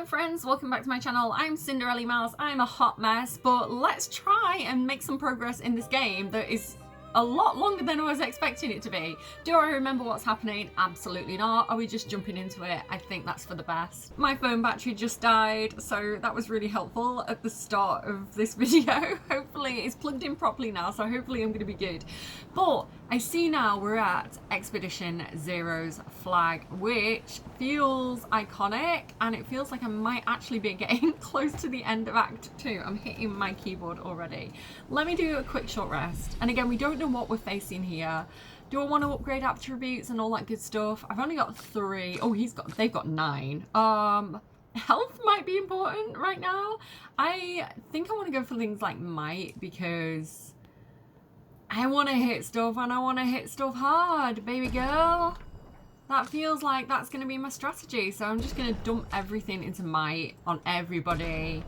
Hello friends, welcome back to my channel. I'm Cinderellimouse. I'm a hot mess, but let's try and make some progress in this game that is a lot longer than I was expecting it to be. Do I remember what's happening? Absolutely not. Are we just jumping into it? I think that's for the best. My phone battery just died, so that was really helpful at the start of this video. Hopefully it's plugged in properly now, so hopefully I'm going to be good. But I see now we're at Expedition Zero's flag, which feels iconic, and it feels like I might actually be getting close to the end of Act 2. I'm hitting my keyboard already. Let me do a quick short rest. And again, we don't know what we're facing here. Do I want to upgrade attributes and all that good stuff? I've only got 3. Oh, they've got 9. Health might be important right now. I think I want to go for things like might, because I want to hit stuff and I want to hit stuff hard, baby girl. That feels like that's going to be my strategy. So I'm just going to dump everything into might on everybody.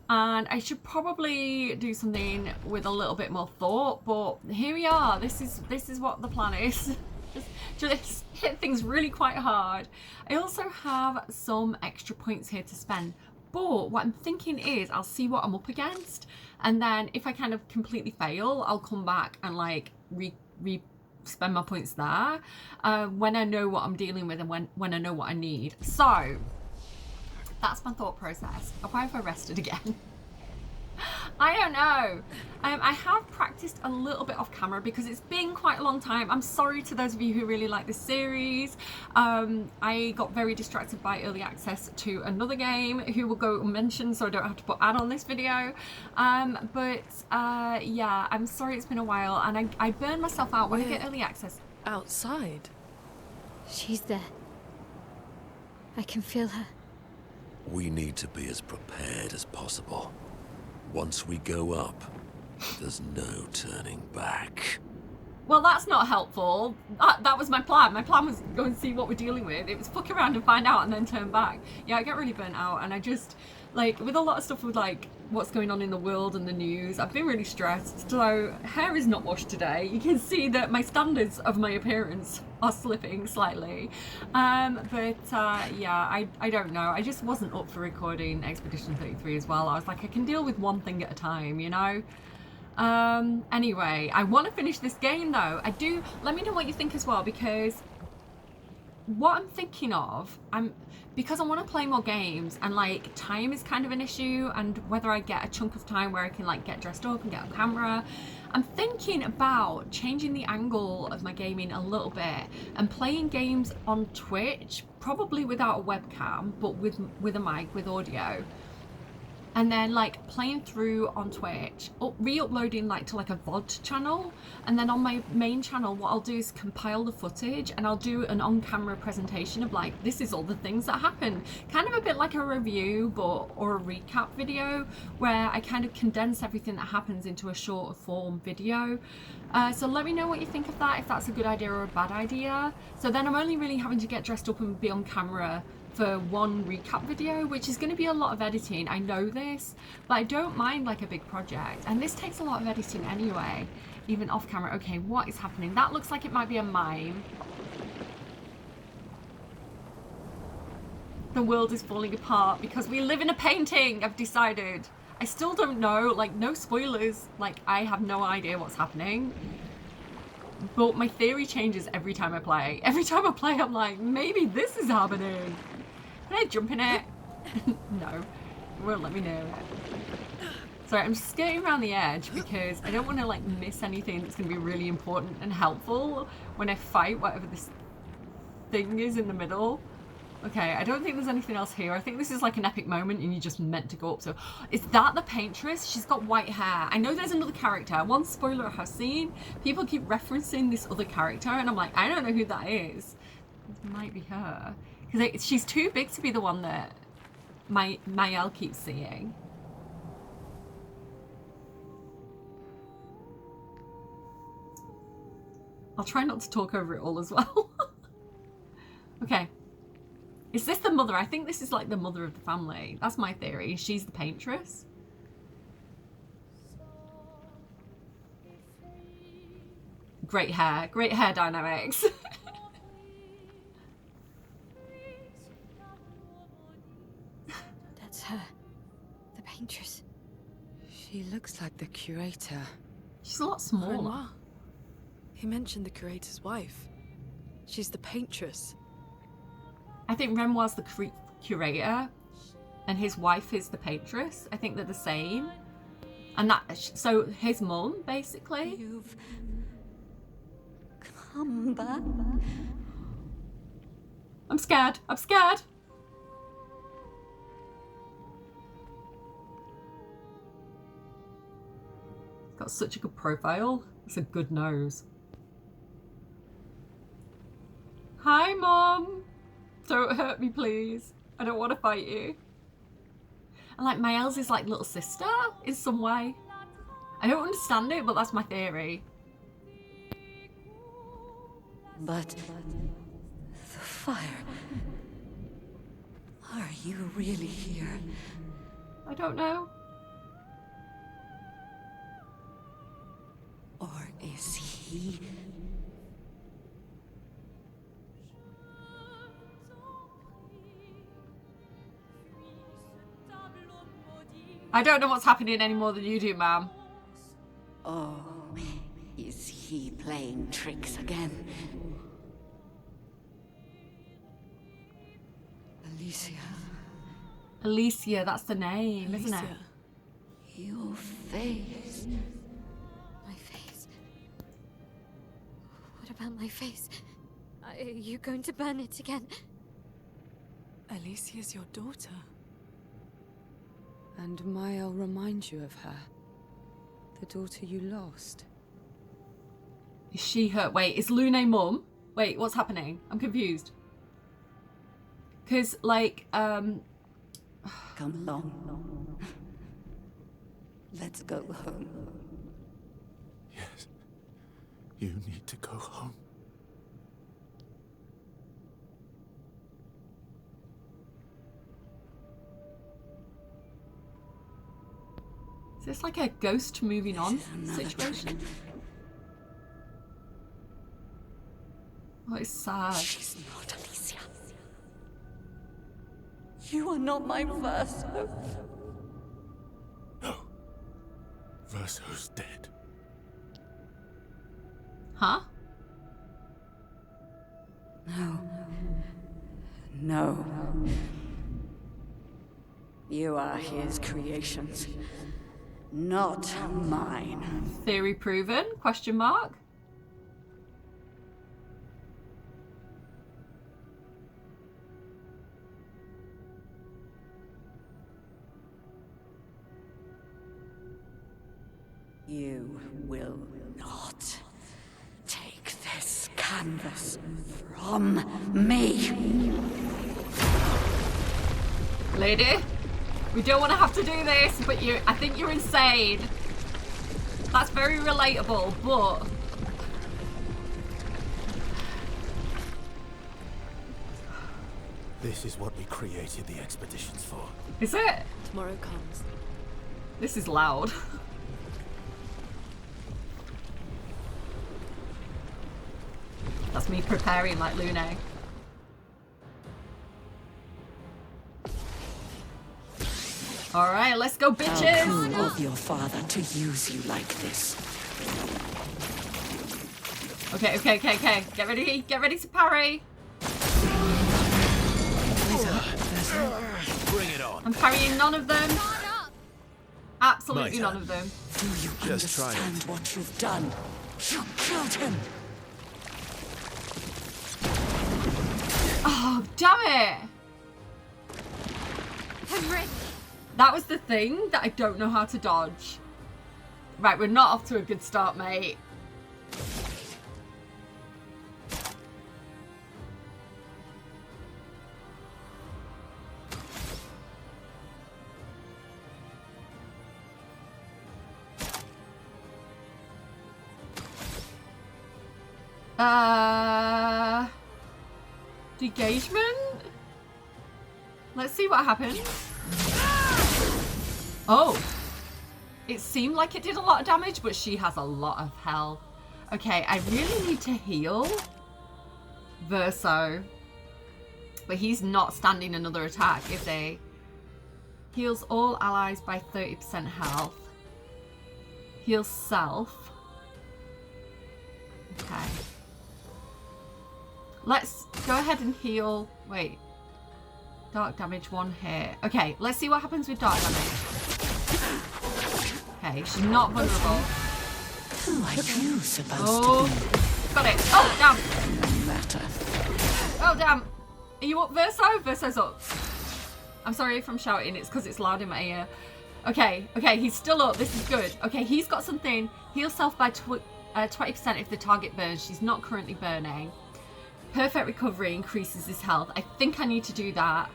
And I should probably do something with a little bit more thought, but here we are. This is what the plan is. just hit things really quite hard. I also have some extra points here to spend, but what I'm thinking is I'll see what I'm up against, and then if I kind of completely fail, I'll come back and like spend my points there when I know what I'm dealing with and when I know what I need. So that's my thought process. Why have I rested again? I don't know. I have practiced a little bit off camera because it's been quite a long time. I'm sorry to those of you who really like this series. I got very distracted by early access to another game who will go unmentioned, so I don't have to put ad on this video. Yeah, I'm sorry it's been a while, and I burned myself out when I get early access. Outside? She's there. I can feel her. We need to be as prepared as possible. Once we go up, there's no turning back. Well, that's not helpful. That was my plan. My plan was go and see what we're dealing with. It was fuck around and find out and then turn back. Yeah, I get really burnt out, and I just, like, with a lot of stuff with, like, what's going on in the world and the news, I've been really stressed. So, hair is not washed today. You can see that my standards of my appearance are slipping slightly. Yeah, I don't know. I just wasn't up for recording Expedition 33 as well. I was like, I can deal with one thing at a time, you know? Anyway, I want to finish this game though. I do. Let me know what you think as well, because what I'm thinking of, because I want to play more games, and like time is kind of an issue, and whether I get a chunk of time where I can like get dressed up and get on camera. I'm thinking about changing the angle of my gaming a little bit and playing games on Twitch, probably without a webcam, but with a mic, with audio. And then like playing through on Twitch, re-uploading like to like a VOD channel, and then on my main channel what I'll do is compile the footage and I'll do an on-camera presentation of like, this is all the things that happen, kind of a bit like a review or a recap video, where I kind of condense everything that happens into a shorter form video. So let me know what you think of that, if that's a good idea or a bad idea. So then I'm only really having to get dressed up and be on camera for one recap video, which is going to be a lot of editing. I know this, but I don't mind like a big project, and this takes a lot of editing anyway, even off camera. Okay, what is happening? That looks like it might be a mime. The world is falling apart because we live in a painting, I've decided. I still don't know, like, no spoilers, like I have no idea what's happening, but my theory changes every time I play. Every time I play I'm like, maybe this is happening. Can I jump in it? No, it won't let me near it. Sorry, I'm just skirting around the edge because I don't want to like miss anything that's going to be really important and helpful when I fight whatever this thing is in the middle. Okay, I don't think there's anything else here. I think this is like an epic moment and you just meant to go up to. Is that the paintress? She's got white hair. I know there's another character. One spoiler I have seen, people keep referencing this other character and I'm like, I don't know who that is. It might be her. Because she's too big to be the one that Mael keeps seeing. I'll try not to talk over it all as well. Okay. Is this the mother? I think this is like the mother of the family. That's my theory. She's the paintress. Great hair dynamics. Paintress. She looks like the curator. She's a lot smaller. Renoir. He mentioned the curator's wife. She's the paintress. I think Renoir's the curator, and his wife is the paintress. I think they're the same. And so his mum, basically. You've come back. I'm scared. I'm scared. Got such a good profile. It's a good nose. Hi, Mom. Don't hurt me, please. I don't want to fight you. And like Miles is like little sister in some way. I don't understand it, but that's my theory. But the fire. Are you really here? I don't know. Or is he? I don't know what's happening any more than you do, ma'am. Oh, is he playing tricks again? Alicia. Alicia, that's the name, isn't it? Alicia. Your face. My face. What about my face? Are you going to burn it again? Alicia's your daughter. And Maya remind you of her. The daughter you lost. Is she her? Wait, is Lune mum? Wait, what's happening? I'm confused. Because, like, Come along. Let's go home. Yes. You need to go home. is this like a ghost moving on This is another situation? trick. Oh, it's sad. She's not Alicia. You are not my Verso. No. Verso's dead. Huh? No. No. You are his creations, not mine. Theory proven? Question mark? You will not take this canvas from me. Lady, we don't want to have to do this, but I think you're insane. That's very relatable, but... This is what we created the expeditions for. Is it? Tomorrow comes. This is loud. That's me preparing like Lune. Alright, let's go, How bitches! cruel of your father to use you like this. Okay. Get ready to parry. Bring it on. I'm parrying none of them. Absolutely Mighty. none of them. Do you Just try it. understand what you've done? You killed him. Oh, damn it! Henry! That was the thing that I don't know how to dodge. Right, we're not off to a good start, mate. Degagement? Let's see what happens. Oh. It seemed like it did a lot of damage, but she has a lot of health. Okay, I really need to heal Verso. But he's not standing another attack, is he? Heals all allies by 30% health. Heals self. Okay. Let's go ahead and heal. Wait. Dark damage, 1 hit. Okay, let's see what happens with dark damage. Okay, she's not vulnerable. Who are you supposed Oh, to got it. Oh, damn. be? Matter. Oh, damn. Are you up, Verso? Verso's up. I'm sorry if I'm shouting. It's because it's loud in my ear. Okay, okay, he's still up. This is good. Okay, he's got something. Heal self by 20% if the target burns. She's not currently burning. Perfect recovery increases his health. I think I need to do that.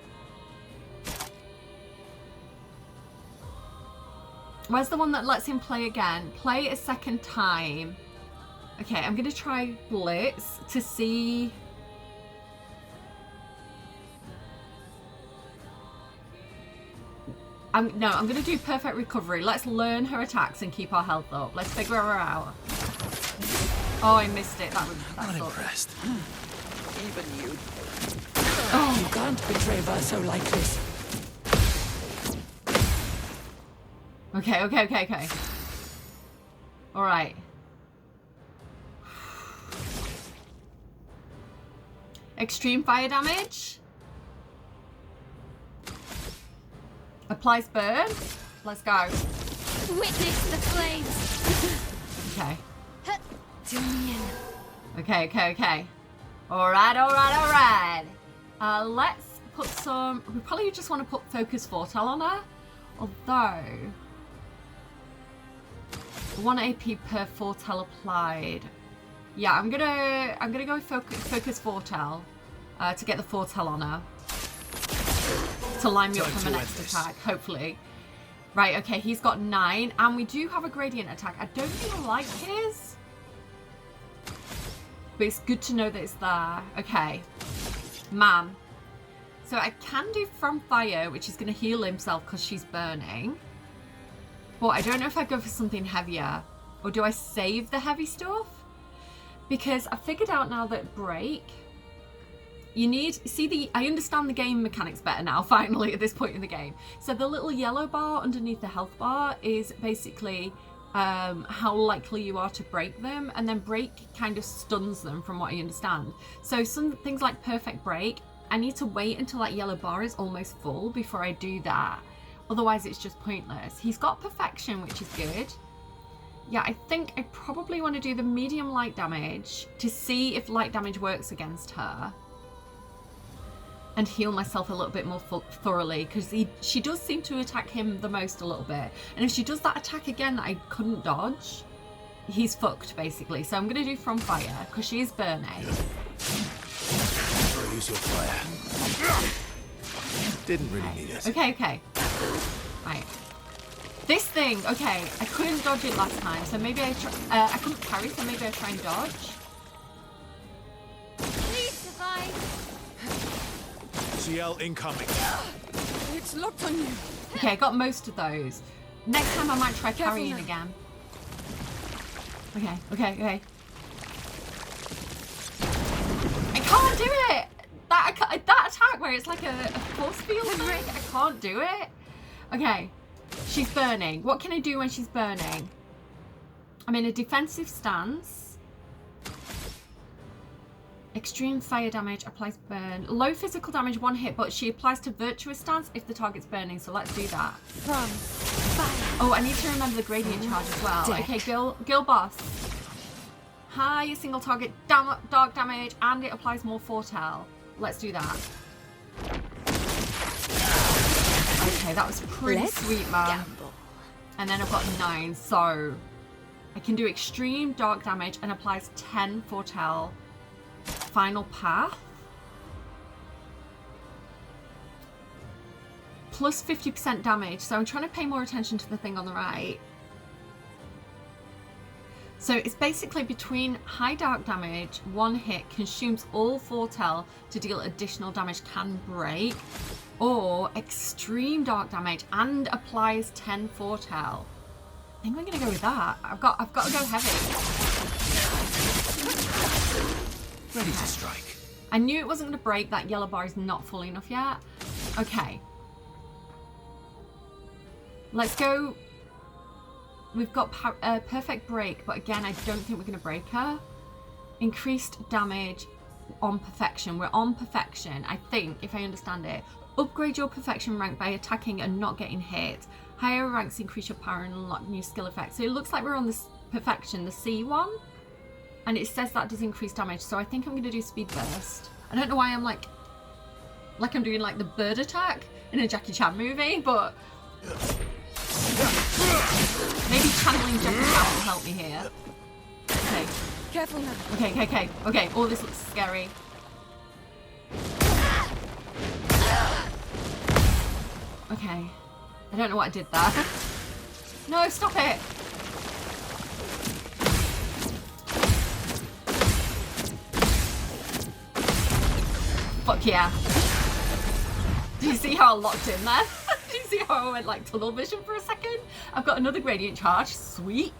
Where's the one that lets him play again? Play a second time. Okay, I'm going to try Blitz to see... I'm going to do perfect recovery. Let's learn her attacks and keep our health up. Let's figure her out. Oh, I missed it. That's Not impressed. Even you. Oh. You can't betray Verso like this. Okay, okay, okay, okay. All right. Extreme fire damage. Applies burn. Let's go. Witness the flames. Okay. Do me in. Okay, okay, okay. Alright, alright, alright. Let's put some... We probably just want to put Focus Foretell on her. Although... 1 AP per Foretell applied. Yeah, I'm gonna go with Focus Foretell to get the Foretell on her. To line me up for my next attack, hopefully. Right, okay, he's got 9. And we do have a gradient attack. I don't really like his. But it's good to know that it's there. Okay. Man. So I can do From Fire, which is going to heal himself because she's burning. But I don't know if I go for something heavier. Or do I save the heavy stuff? Because I figured out now that Break... You need... See, I understand the game mechanics better now, finally, at this point in the game. So the little yellow bar underneath the health bar is basically... how likely you are to break them, and then break kind of stuns them from what I understand. So some things like perfect break, I need to wait until that yellow bar is almost full before I do that. Otherwise it's just pointless. He's got perfection, which is good. Yeah, I think I probably want to do the medium light damage to see if light damage works against her. And heal myself a little bit more thoroughly, because she does seem to attack him the most a little bit. And if she does that attack again that I couldn't dodge, he's fucked basically. So I'm going to do From Fire because she is burning. Use your fire. Didn't really need it. Okay, okay. Right. This thing, okay, I couldn't dodge it last time, so maybe I couldn't parry, so maybe I try and dodge. Please survive. CL incoming. It's locked on you. Okay, I got most of those. Next time I might try Careful parrying now. again. Okay, okay, okay. I can't do it! That attack where it's like a force field thing, I can't do it. Okay, she's burning. What can I do when she's burning? I'm in a defensive stance. Extreme fire damage applies burn. Low physical damage, 1 hit, but she applies to virtuous stance if the target's burning, so let's do that. From fire. Oh, I need to remember the gradient charge as well. Death. Okay, Girl Boss. High single target dark damage, and it applies more foretell. Let's do that. Okay, that was pretty sweet, man. Gamble. And then I've got 9, so I can do extreme dark damage and applies 10 foretell. Final path. Plus 50% damage, so I'm trying to pay more attention to the thing on the right. So it's basically between high dark damage, 1 hit, consumes all foretell to deal additional damage, can break, or extreme dark damage and applies 10 foretell. I think we're gonna go with that. I've got to go heavy. Ready to strike. I knew it wasn't going to break. That yellow bar is not full enough yet. Okay. Let's go. We've got perfect break, but again, I don't think we're going to break her. Increased damage on perfection. We're on perfection, I think, if I understand it. Upgrade your perfection rank by attacking and not getting hit. Higher ranks increase your power and unlock new skill effects. So it looks like we're on this perfection, the C one. And it says that does increase damage, so I think I'm going to do speed burst. I don't know why I'm like I'm doing like the bird attack in a Jackie Chan movie, but maybe channeling Jackie Chan will help me here. Okay. Careful now. Okay. Oh, this looks scary. Okay. I don't know what I did there. No, stop it! Fuck yeah. Do you see how I locked in there? Do you see how I went like tunnel vision for a second? I've got another gradient charge. Sweet.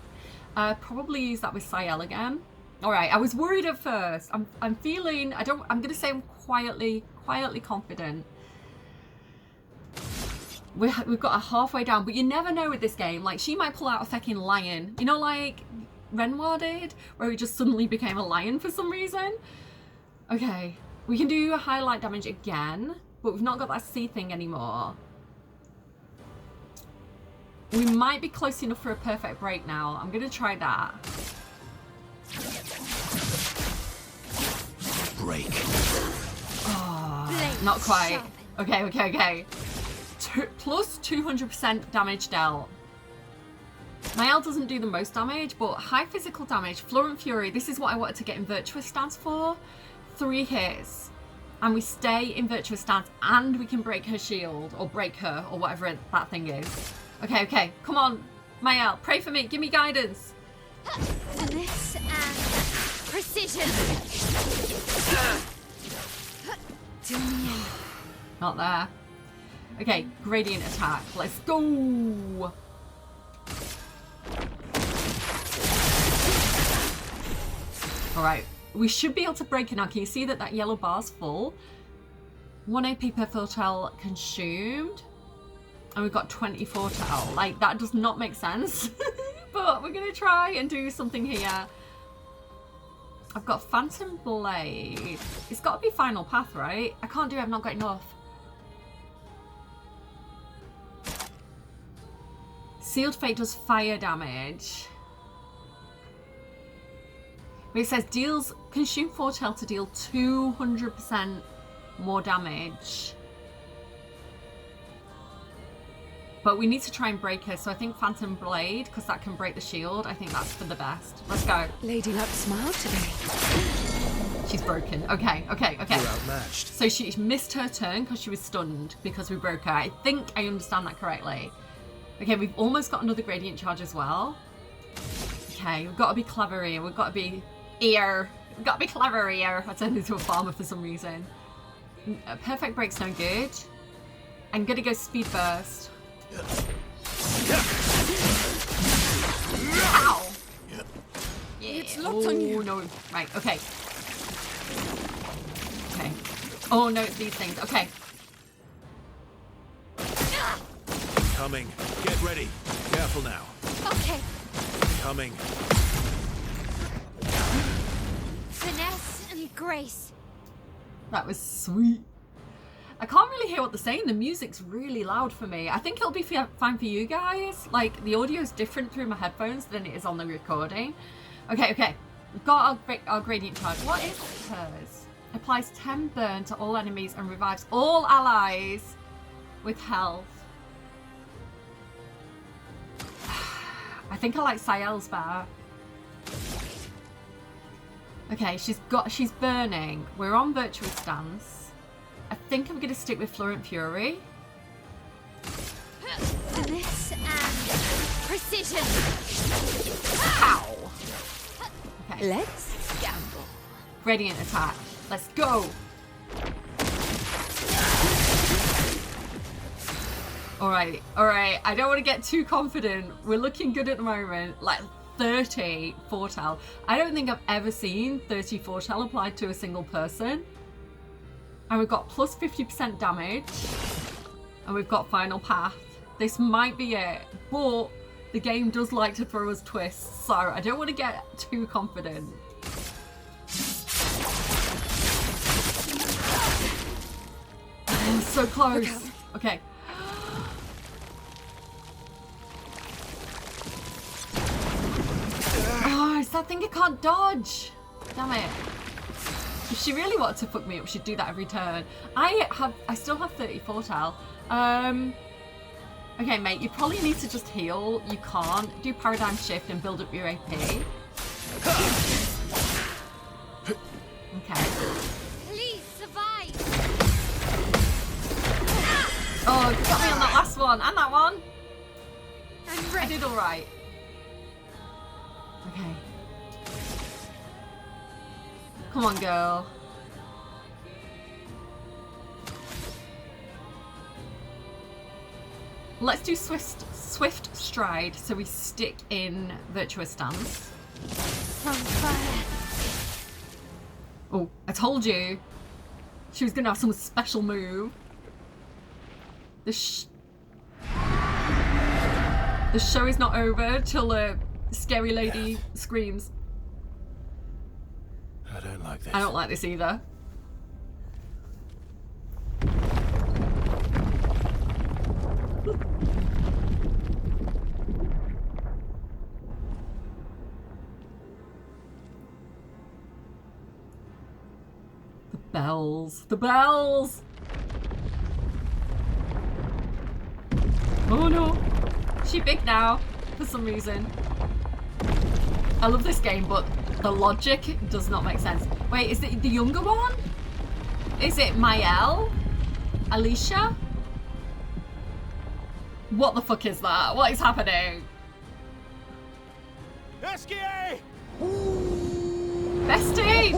Probably use that with Sayel again. Alright, I was worried at first. I'm feeling, I'm gonna say I'm quietly confident. We've got her halfway down, but you never know with this game. Like, she might pull out a fucking lion. You know, like Renoir did, where he just suddenly became a lion for some reason. Okay, we can do a highlight damage again, but we've not got that C thing anymore. We might be close enough for a perfect break now. I'm gonna try that. Break. Oh, not quite. Okay. Plus 200% damage dealt. Mael doesn't do the most damage, but high physical damage. Florent Fury, this is what I wanted to get in Virtuous Stance for. 3 hits. And we stay in Virtuous Stance and we can break her shield, or break her, or whatever that thing is. Okay. Come on, Mael, pray for me. Give me guidance. Finesse and precision. Do me in. Not there. Okay, gradient attack. Let's go. All right, we should be able to break it now. Can you see that yellow bar's full? 1 AP per foretell consumed. And we've got 24 tell. Like, that does not make sense. But we're gonna try and do something here. I've got Phantom Blade. It's got to be Final Path, right? I can't do it, I've not got enough. Sealed Fate does fire damage. But it says consume foretell to deal 200% more damage. But we need to try and break her, so I think Phantom Blade, because that can break the shield. I think that's for the best. Let's go. Lady Luck smiled today. She's broken. Okay. You're outmatched. So she missed her turn because she was stunned because we broke her. I think I understand that correctly. Okay, we've almost got another gradient charge as well. Okay, we've got to be clever here. We've got to be We've got to be clever here. I turned into a farmer for some reason. Perfect break's no good. I'm going to go speed burst. Ow! Yeah. It's locked on you. No. Right, okay. Oh no, it's these things. Okay. Coming. Get ready. Careful now. Okay. Coming. Finesse and grace. That was sweet. I can't really hear what they're saying. The music's really loud for me. I think it'll be fine for you guys. Like, the audio's different through my headphones than it is on the recording. Okay. We've got our gradient charge. What is hers? Applies 10 burn to all enemies and revives all allies with health. I think I like Sayel's better. Okay, she's burning. We're on Virtuous Stance. I think I'm going to stick with Florent Fury. Finesse and precision. Ow! Okay. Let's gamble. Gradient attack. Let's go! Alright. I don't want to get too confident. We're looking good at the moment. Like 30 foretell. I don't think I've ever seen 30 foretell applied to a single person. And we've got plus 50% damage. And we've got Final Path. This might be it. But the game does like to throw us twists, so I don't want to get too confident. So close. Okay. Oh, it's that thing I can't dodge. Damn it. If she really wanted to fuck me up, she'd do that every turn. I still have 34 tel. Okay, mate, you probably need to just heal. You can't do paradigm shift and build up your AP. Okay. Please survive. Oh, you got me on that last one and that one. I'm I ready. did all right. Okay. Come on, girl. Let's do swift stride so we stick in virtuous stance. On fire. Oh, I told you. She was gonna have some special move. The show is not over till a scary lady screams. I don't like this. I don't like this either. The bells. The bells! Oh no. She big now, for some reason. I love this game, but the logic does not make sense. Wait, is it the younger one? Is it Mael? Alicia? What the fuck is that? What is happening? Esquier! Bestie!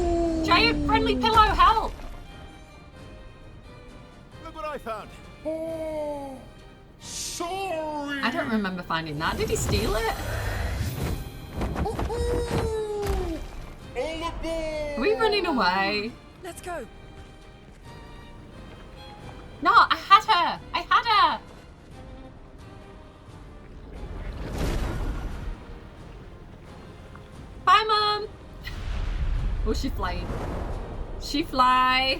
Giant friendly pillow, help! Look what I found. Oh, sorry. I don't remember finding that. Did he steal it? All aboard. Are we running away? Let's go. No, I had her! I had her! Bye, Mum! Oh, she flying. She fly.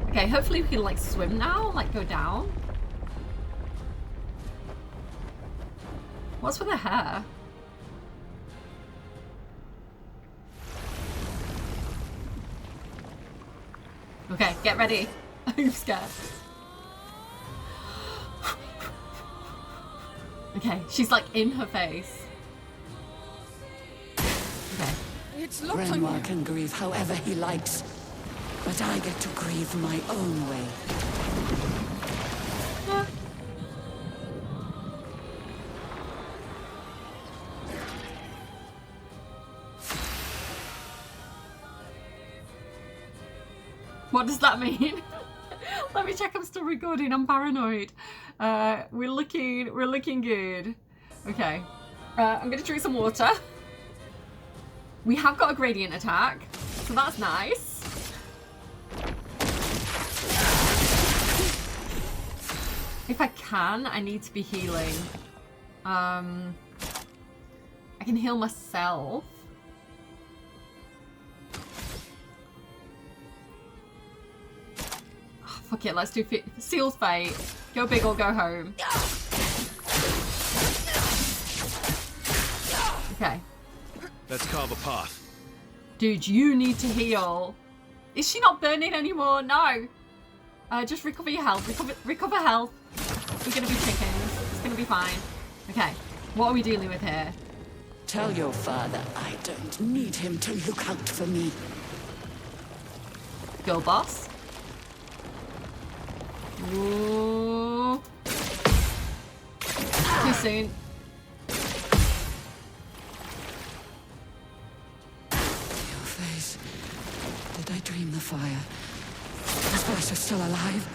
Okay, hopefully we can like swim now, like go down. What's with her hair? Okay, get ready. I'm scared. Okay, she's like in her face. Okay. It's locked on Renoir you. can grieve however he likes, but I get to grieve my own way. Ah. What does that mean? Let me check I'm still recording. I'm paranoid. We're looking good. Okay. I'm gonna drink some water. We have got a gradient attack, so that's nice. If I can, I need to be healing. I can heal myself. Oh, fuck it, let's do Seal's Fate. Go big or go home. Okay. Let's carve a path. Dude, you need to heal. Is she not burning anymore? No. Just recover your health. Recover health. We're gonna be chickens. It's gonna be fine. Okay. What are we dealing with here? Tell your father I don't need him to look out for me. Go, boss. Ooh. Too soon. Your face. Did I dream the fire? Is Bertha still alive?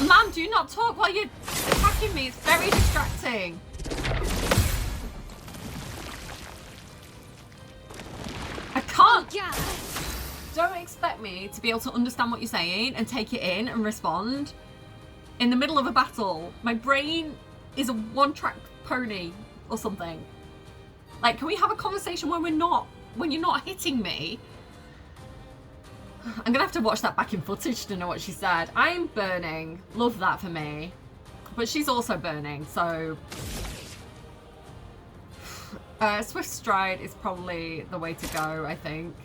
Ma'am, do not talk while you're attacking me. It's very distracting. I can't. Yeah. Don't expect me to be able to understand what you're saying and take it in and respond in the middle of a battle. My brain is a one-track pony or something. Like, can we have a conversation when you're not hitting me? I'm gonna have to watch that back in footage to know what she said. I'm burning. Love that for me. But she's also burning, so... Swift Stride is probably the way to go, I think.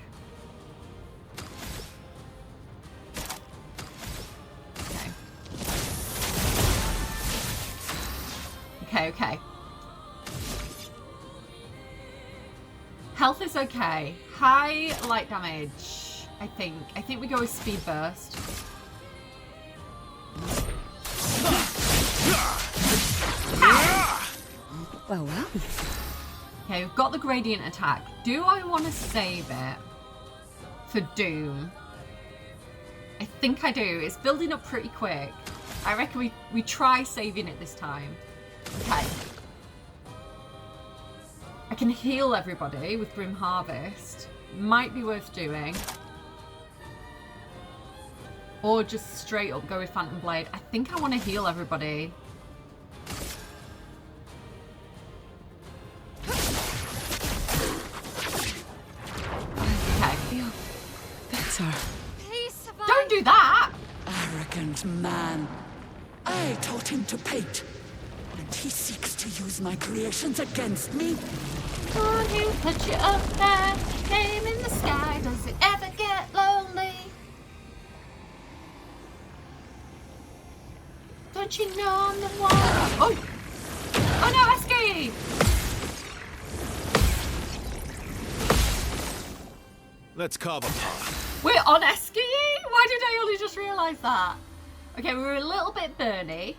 Okay. Okay. Health is okay. High light damage, I think. I think we go with Speed Burst. Well, well. Okay, we've got the gradient attack. Do I want to save it for Doom? I think I do. It's building up pretty quick. I reckon we try saving it this time. Okay. I can heal everybody with Grim Harvest. Might be worth doing. Or just straight up go with Phantom Blade. I think I want to heal everybody. Okay. Better. Please survive. Don't do that! Arrogant man. I taught him to paint. And he seeks to use my creations against me? Can't you put you up there? Game in the sky. Does it ever get lonely? Don't you know I'm the one? Oh! Oh no, Esky! Let's carve a path. We're on Esky? Why did I only just realise that? Okay, we were a little bit burny.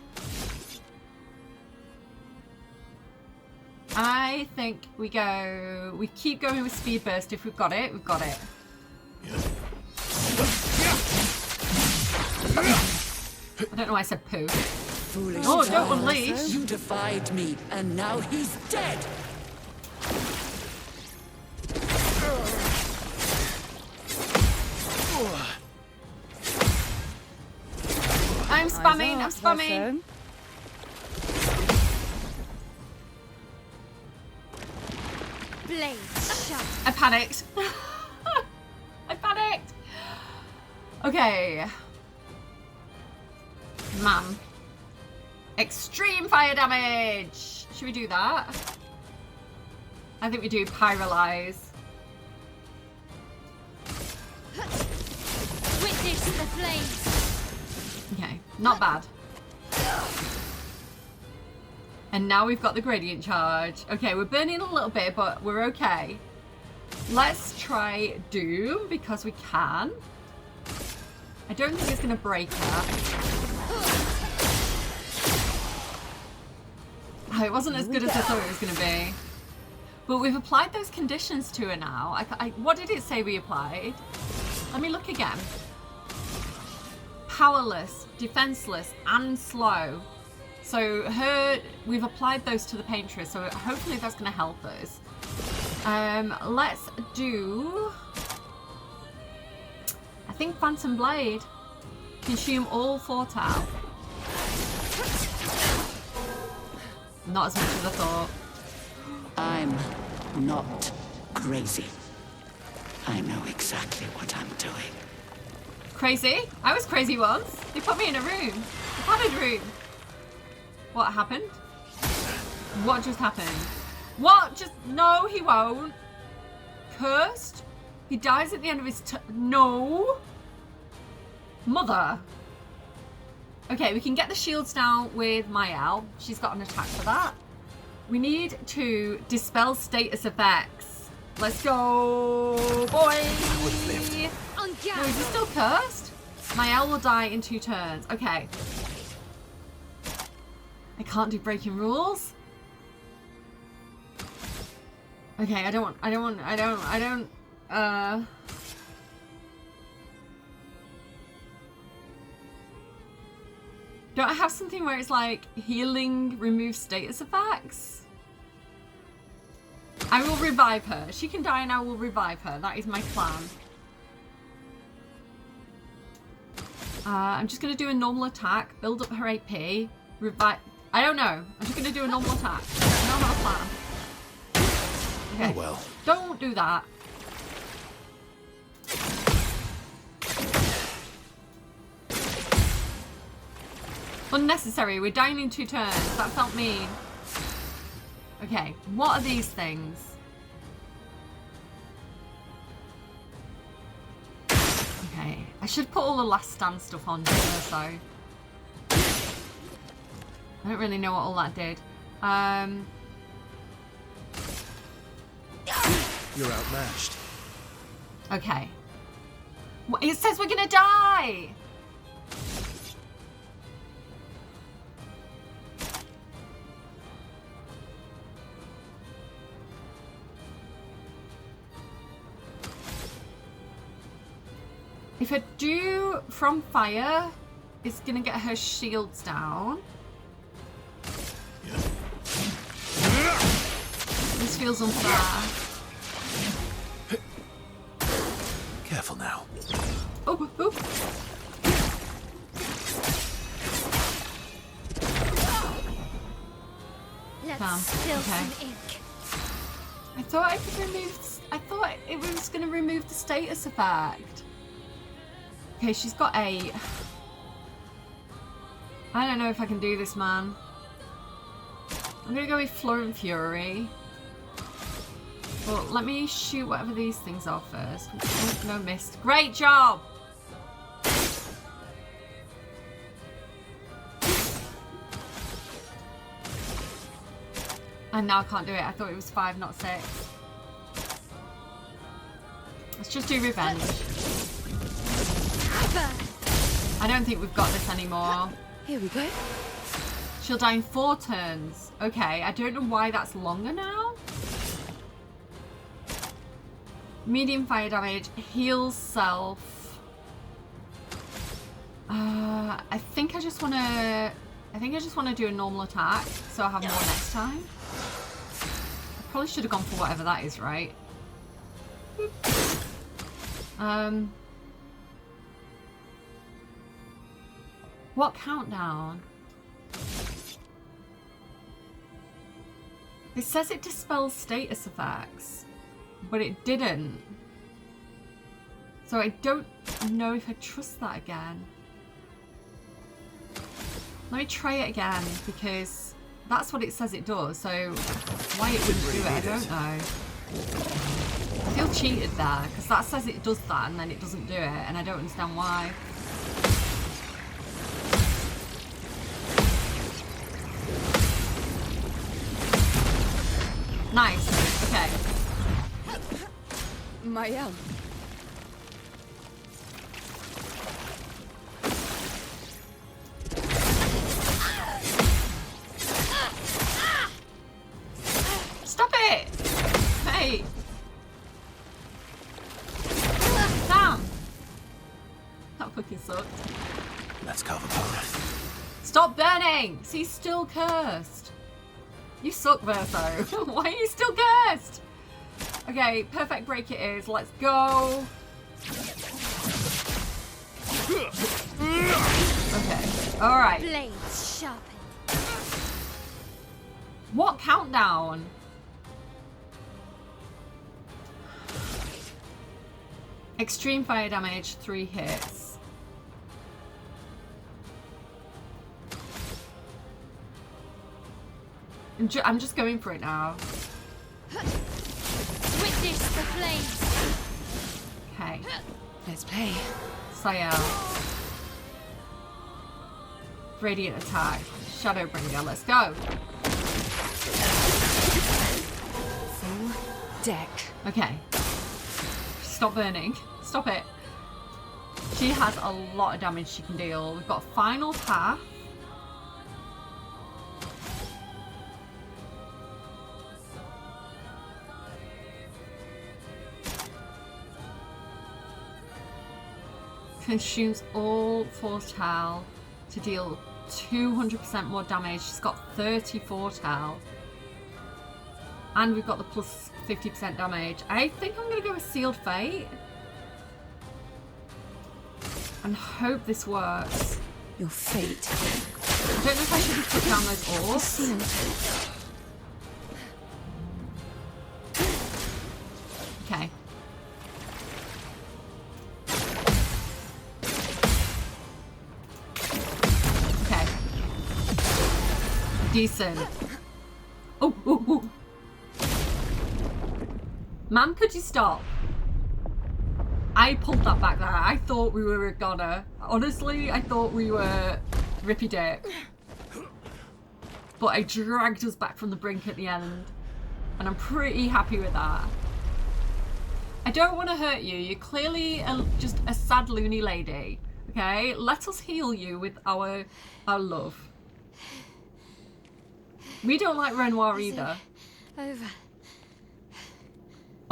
I think we keep going with Speed Burst. If we've got it, we've got it. I don't know why I said poo. Foolish Oh, don't child. unleash. You defied me, and now he's dead. I'm spamming, I'm spamming. Blade shut. I panicked. I panicked. Okay. Man. Extreme fire damage. Should we do that? I think we do Pyrolyze. Witness the flames. Okay, not bad. And now we've got the gradient charge. Okay, we're burning a little bit, but we're okay. Let's try Doom because we can. I don't think it's going to break her. Oh, it wasn't as good as I thought it was going to be. But we've applied those conditions to her now. What did it say we applied? Let me look again. Powerless, defenseless, and slow. So we've applied those to the Paintress, so hopefully that's going to help us. Let's do... I think Phantom Blade. Consume all Fortal. Not as much as I thought. I'm not crazy. I know exactly what I'm doing. Crazy? I was crazy once. They put me in a room. A padded room. What happened? What just happened? What just... No, he won't. Cursed? He dies at the end of his... No. Mother. Okay, we can get the shields down with Mael. She's got an attack for that. We need to dispel status effects. Let's go, boy. No, is he still cursed? Mael will die in 2 turns. Okay. I can't do breaking rules. Okay, I don't. Don't I have something where it's like healing removes status effects? I will revive her. She can die and I will revive her. That is my plan. I'm just going to do a normal attack, build up her AP, revive. I don't know. I'm just going to do a normal attack. I don't know how to plan. Okay. Oh well. Don't do that. Unnecessary. We're dying in 2 turns. That felt mean. Okay. What are these things? Okay. I should put all the last stand stuff on here, so. I don't really know what all that did. You're outmatched. Okay. It says we're gonna die! If I do from fire, it's gonna get her shields down. This feels unfair. Careful now. Oh, oh. Let's Damn. spill Okay. some ink. I thought I could remove. I thought it was going to remove the status effect. Okay, she's got 8. I don't know if I can do this, man. I'm going to go with Florent Fury. Well, let me shoot whatever these things are first. Oh, no, missed. Great job! And now I can't do it. I thought it was 5, not 6. Let's just do revenge. I don't think we've got this anymore. Here we go. She'll die in 4 turns. Okay, I don't know why that's longer now. Medium fire damage, heals self. I think I just want to do a normal attack, so I have more next time. I probably should have gone for whatever that is, right? What countdown? It says it dispels status effects, but it didn't. So I don't know if I trust that again. Let me try it again, because that's what it says it does, so why it wouldn't do it, I don't know. I feel cheated there, because that says it does that and then it doesn't do it, and I don't understand why. Nice, okay. Mayam. Stop it! Hey! Damn! That fucking sucked. Let's cover both. Stop burning! See, he's still cursed. You suck, Verso. Why are you still cursed? Okay, perfect break it is. Let's go. Okay, alright. Blades sharpened. What countdown? Extreme fire damage, 3 hits. I'm just going for it now. Witness the flames. Okay. Let's play. Sayel. Radiant attack. Shadowbringer, let's go. Full deck. Okay. Stop burning. Stop it. She has a lot of damage she can deal. We've got final path. Consumes all foretell to deal 200% more damage. She's got 30 foretell. And we've got the plus 50% damage. I think I'm going to go with Sealed Fate. and hope this works. Your fate. I don't know if I should have put down those orbs. Sealed. Okay. Okay. Decent. Oh, oh, oh. Ma'am, could you stop? I pulled that back there. I thought we were gonna. Honestly, I thought we were rippy dick. But I dragged us back from the brink at the end. And I'm pretty happy with that. I don't want to hurt you. You're clearly just a sad loony lady. Okay? Let us heal you with our love. We don't like Renoir either. Over.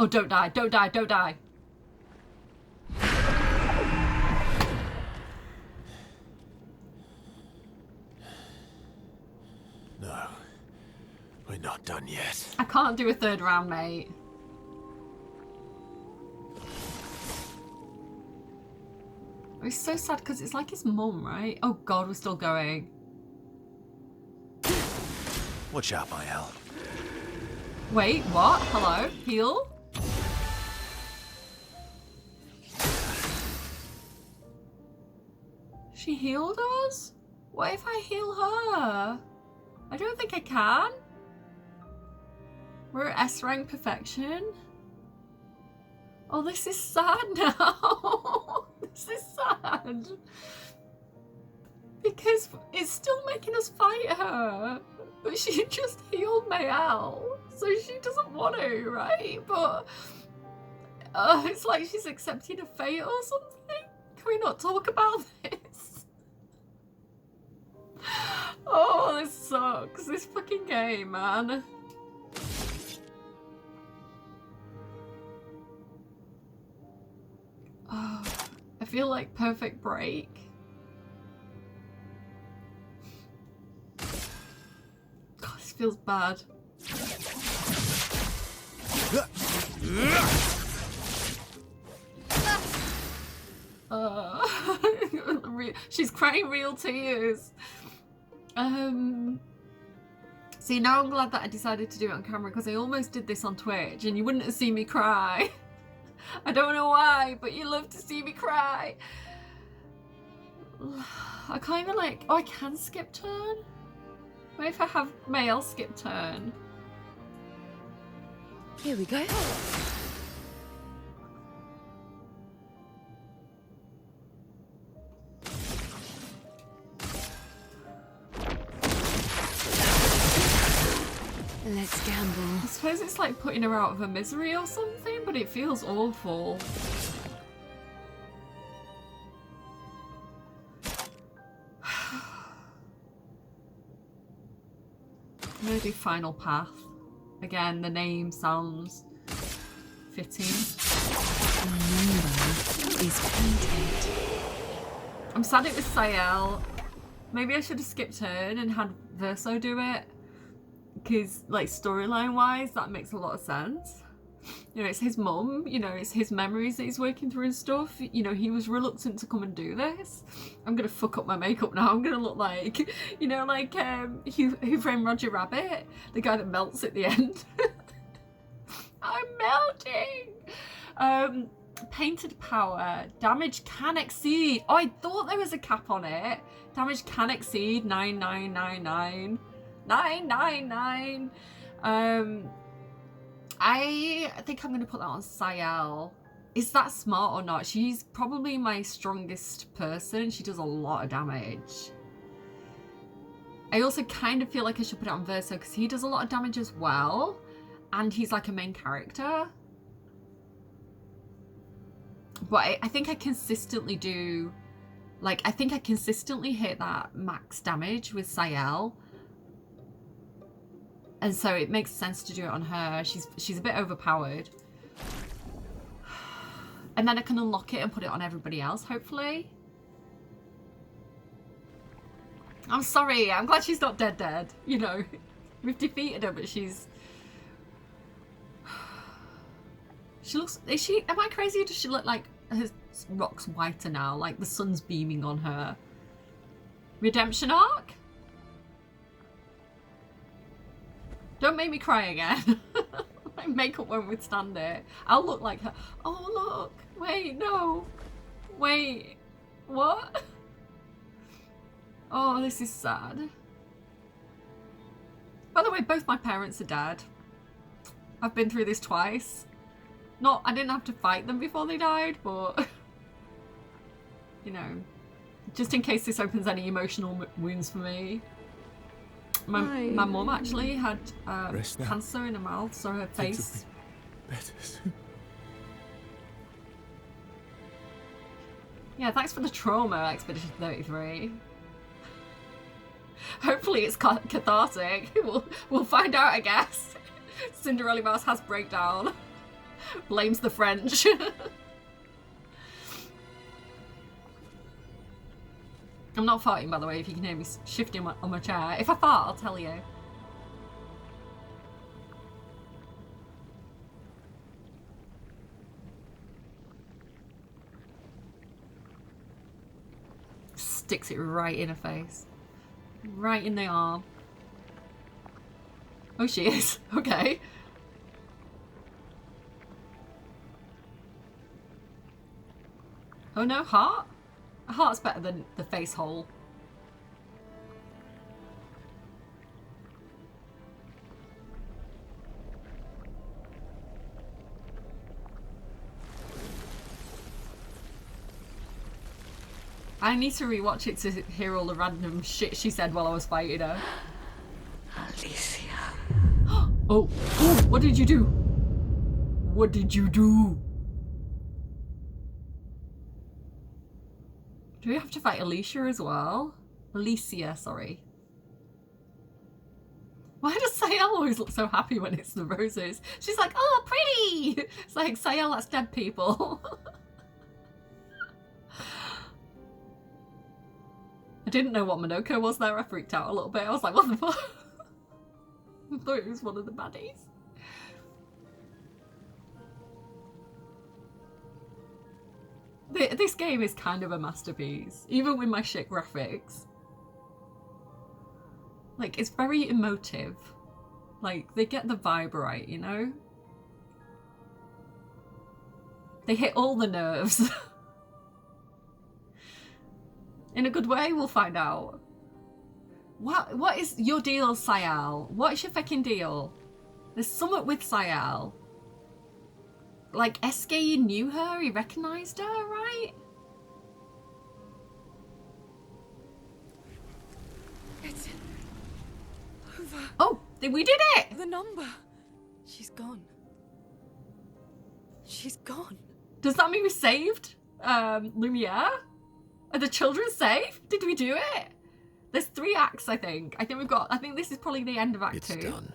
Oh, don't die. Don't die. Don't die. No. We're not done yet. I can't do a third round, mate. He's so sad because it's like his mum, right? Oh god, we're still going. Watch out, Mael. Wait, what? Hello? Heal? She healed us? What if I heal her? I don't think I can. We're at S rank perfection. Oh, this is sad now. This is sad. Because it's still making us fight her. But she just healed Mael. So she doesn't want to, right? But it's like she's accepting a fate or something. Can we not talk about this? Oh, this sucks. This fucking game, man. Oh, I feel like perfect break. God, this feels bad. She's crying real tears. See, now I'm glad that I decided to do it on camera because I almost did this on Twitch and you wouldn't have seen me cry. I don't know why, but you love to see me cry. I kind of like... Oh, I can skip turn? What if I have Mael skip turn? Here we go. Let's gamble. I suppose it's like putting her out of her misery or something, but it feels awful. I'm gonna do Final Path. Again, the name sounds fitting. The number is painted. I'm sad it was Sael. Maybe I should have skipped turn and had Verso do it. Because, like, storyline wise, that makes a lot of sense. You know, it's his mum, you know, it's his memories that he's working through and stuff. You know, he was reluctant to come and do this. I'm gonna fuck up my makeup now. I'm gonna look like, you know, like Who Framed Roger Rabbit? The guy that melts at the end. I'm melting! Painted power. Damage can exceed. Oh, I thought there was a cap on it. Damage can exceed 9999. 999. I think I'm gonna put that on Sael. Is that smart or not? She's probably my strongest person. She does a lot of damage. I also kind of feel like I should put it on Verso because he does a lot of damage as well. And he's like a main character. But I think I consistently do... Like, I think I consistently hit that max damage with Sael. And so it makes sense to do it on her. She's a bit overpowered. And then I can unlock it and put it on everybody else, hopefully. I'm sorry. I'm glad she's not dead. You know, we've defeated her, but she's... She looks... Is she... Am I crazy or does she look like her rock's whiter now, like the sun's beaming on her. Redemption arc? Don't make me cry again. My makeup won't withstand it. I'll look like her. Oh, look. Wait, no. Wait. What? Oh, this is sad. By the way, both my parents are dead. I've been through this twice. I didn't have to fight them before they died, but... you know, just in case this opens any emotional wounds for me. My mum actually had cancer in her mouth, so her face... better soon. Yeah, thanks for the trauma, Expedition 33. Hopefully it's cathartic. We'll find out, I guess. Cinderellimouse has breakdown. Blames the French. I'm not farting, by the way, if you can hear me shifting on my chair. If I fart, I'll tell you. Sticks it right in her face. Right in the arm. Oh, she is. Okay. Oh no, heart? A heart's better than the face hole. I need to rewatch it to hear all the random shit she said while I was fighting her. Alicia. Oh, what did you do? What did you do? Do we have to fight Alicia as well? Alicia, sorry. Why does Sayel always look so happy when it's the roses? She's like, oh, pretty! It's like, Sayel, that's dead people. I didn't know what Monoko was there. I freaked out a little bit. I was like, what the fuck? I thought it was one of the baddies. This game is kind of a masterpiece, even with my shit graphics. Like, it's very emotive. Like, they get the vibe right, you know? They hit all the nerves. In a good way, we'll find out. What is your deal, Sayal? What is your fucking deal? There's something with Sayal. Like, Eske knew her, he recognised her, right? It's over. Oh, we did it! The number. She's gone. She's gone. Does that mean we saved Lumiere? Are the children safe? Did we do it? There's 3 acts, I think. I think this is probably the end of Act 2. It's done.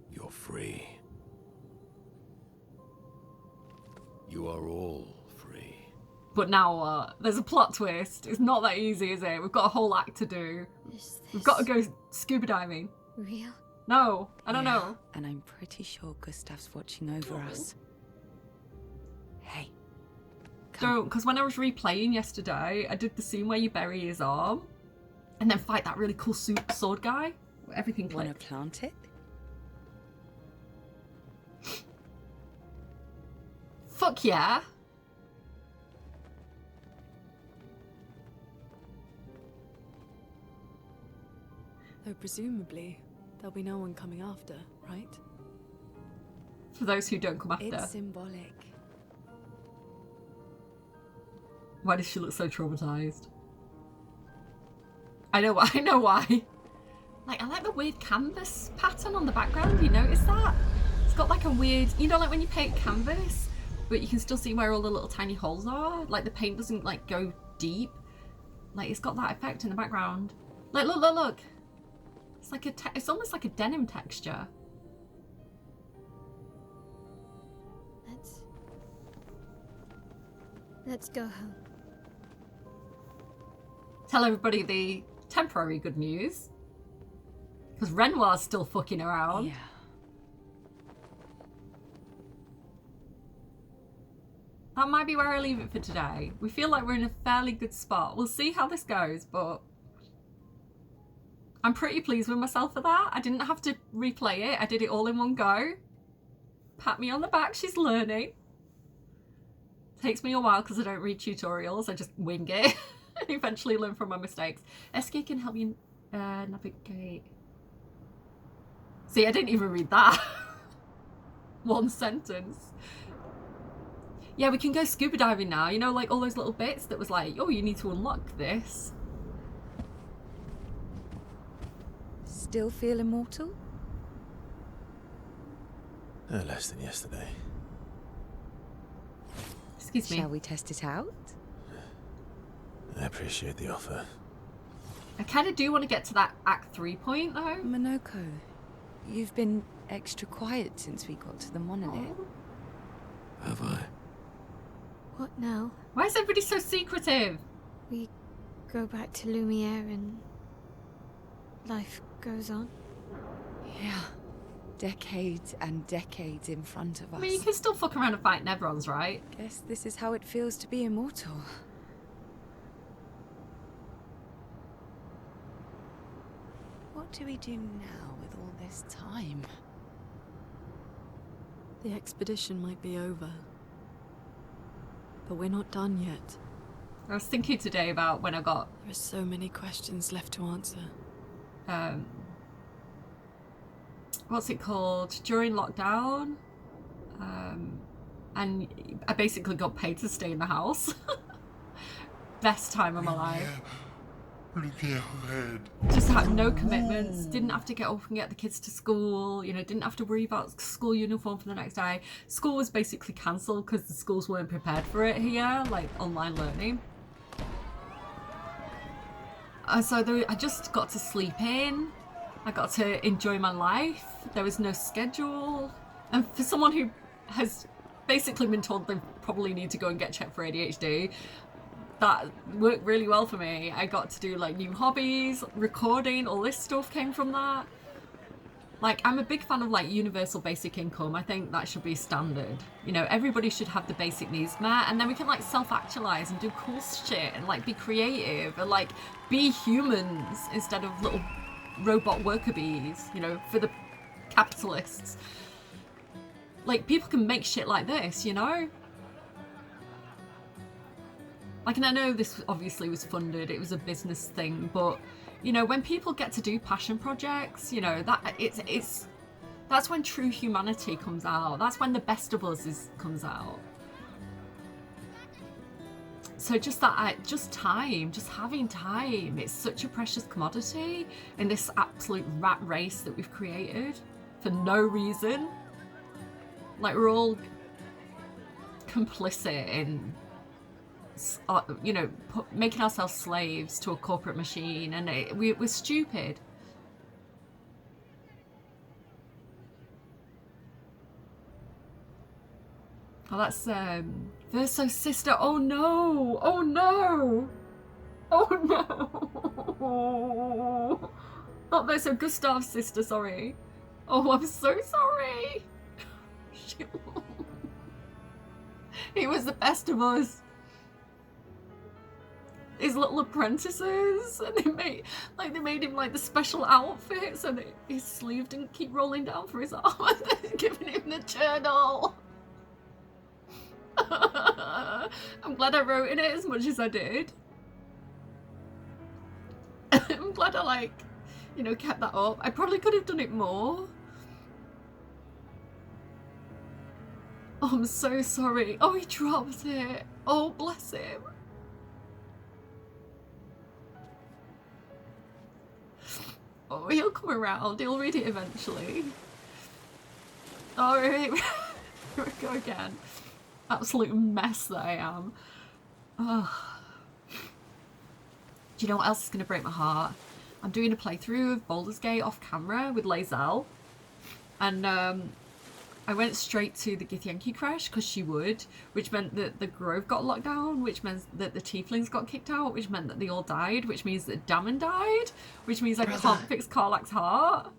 You're free. You are all free. But now what? There's a plot twist. It's not that easy, is it? We've got a whole act to do. We've got to go scuba diving. Real? No, I don't know. And I'm pretty sure Gustav's watching over us. Hey. Don't, because when I was replaying yesterday, I did the scene where you bury his arm and then fight that really cool sword guy. Everything clicked. Wanna plant it? Fuck yeah. Though presumably, there'll be no one coming after, right? For those who don't come after. It's symbolic. Why does she look so traumatized? I know why. Like, I like the weird canvas pattern on the background. You notice that? It's got like a weird, you know, like when you paint canvas, but you can still see where all the little tiny holes are. Like the paint doesn't like go deep. Like it's got that effect in the background. Like look. It's like it's almost like a denim texture. Let's go home. Tell everybody the temporary good news. Because Renoir's still fucking around. Yeah. That might be where I leave it for today. We feel like we're in a fairly good spot. We'll see how this goes, but I'm pretty pleased with myself for that. I didn't have to replay it. I did it all in one go. Pat me on the back, she's learning. Takes me a while because I don't read tutorials. I just wing it and eventually learn from my mistakes. SK can help you navigate. See, I didn't even read that. One sentence. Yeah, we can go scuba diving now. You know, like all those little bits that was like, oh, you need to unlock this. Still feel immortal? Less than yesterday. Excuse me. Shall we test it out? I appreciate the offer. I kind of do want to get to that Act 3 point, though. Monoko, you've been extra quiet since we got to the monolith. Have I? What now? Why is everybody so secretive? We go back to Lumiere and life goes on. Yeah. Decades and decades in front of us. I mean, you can still fuck around and fight Nevrons, right? Guess this is how it feels to be immortal. What do we do now with all this time? The expedition might be over. But we're not done yet. I was thinking today about when I got There are so many questions left to answer. what's it called, during lockdown, and I basically got paid to stay in the house. Best time of my life. Look ahead. Just had no commitments, didn't have to get up and get the kids to school, you know, didn't have to worry about school uniform for the next day. School was basically cancelled because the schools weren't prepared for it here, like online learning. So I just got to sleep in. I got to enjoy my life. There was no schedule. And for someone who has basically been told they probably need to go and get checked for ADHD, that worked really well for me. I got to do like new hobbies, recording, all this stuff came from that. Like, I'm a big fan of like universal basic income. I think that should be standard. You know, everybody should have the basic needs met, and then we can like self-actualize and do cool shit and like be creative and like be humans instead of little robot worker bees, you know, for the capitalists. Like, people can make shit like this, you know? Like, and I know this obviously was funded, it was a business thing, but, you know, when people get to do passion projects, you know, that it's that's when true humanity comes out. That's when the best of us comes out. So just time, just having time, it's such a precious commodity in this absolute rat race that we've created for no reason. Like, we're all complicit in, you know, making ourselves slaves to a corporate machine, and we're stupid. Oh, that's Verso sister. Oh no! Oh no! Oh no! Not Verso, Gustav's sister. Sorry. Oh, I'm so sorry. He was the best of us. His little apprentices, and they made him like the special outfit so that his sleeve didn't keep rolling down for his arm, and then giving him the journal. I'm glad I wrote in it as much as I did. I'm glad I, like, you know, kept that up. I probably could have done it more. Oh, I'm so sorry. Oh, he drops it. Oh, bless him. Oh, he'll come around. He'll read it eventually. Oh, here we go again. Absolute mess that I am. Oh. Do you know what else is going to break my heart? I'm doing a playthrough of Baldur's Gate off camera with Lae'zel. And I went straight to the Githyanki crash because she would, which meant that the Grove got locked down, which meant that the Tieflings got kicked out, which meant that they all died, which means that Damon died, which means I can't fix Karlach's heart.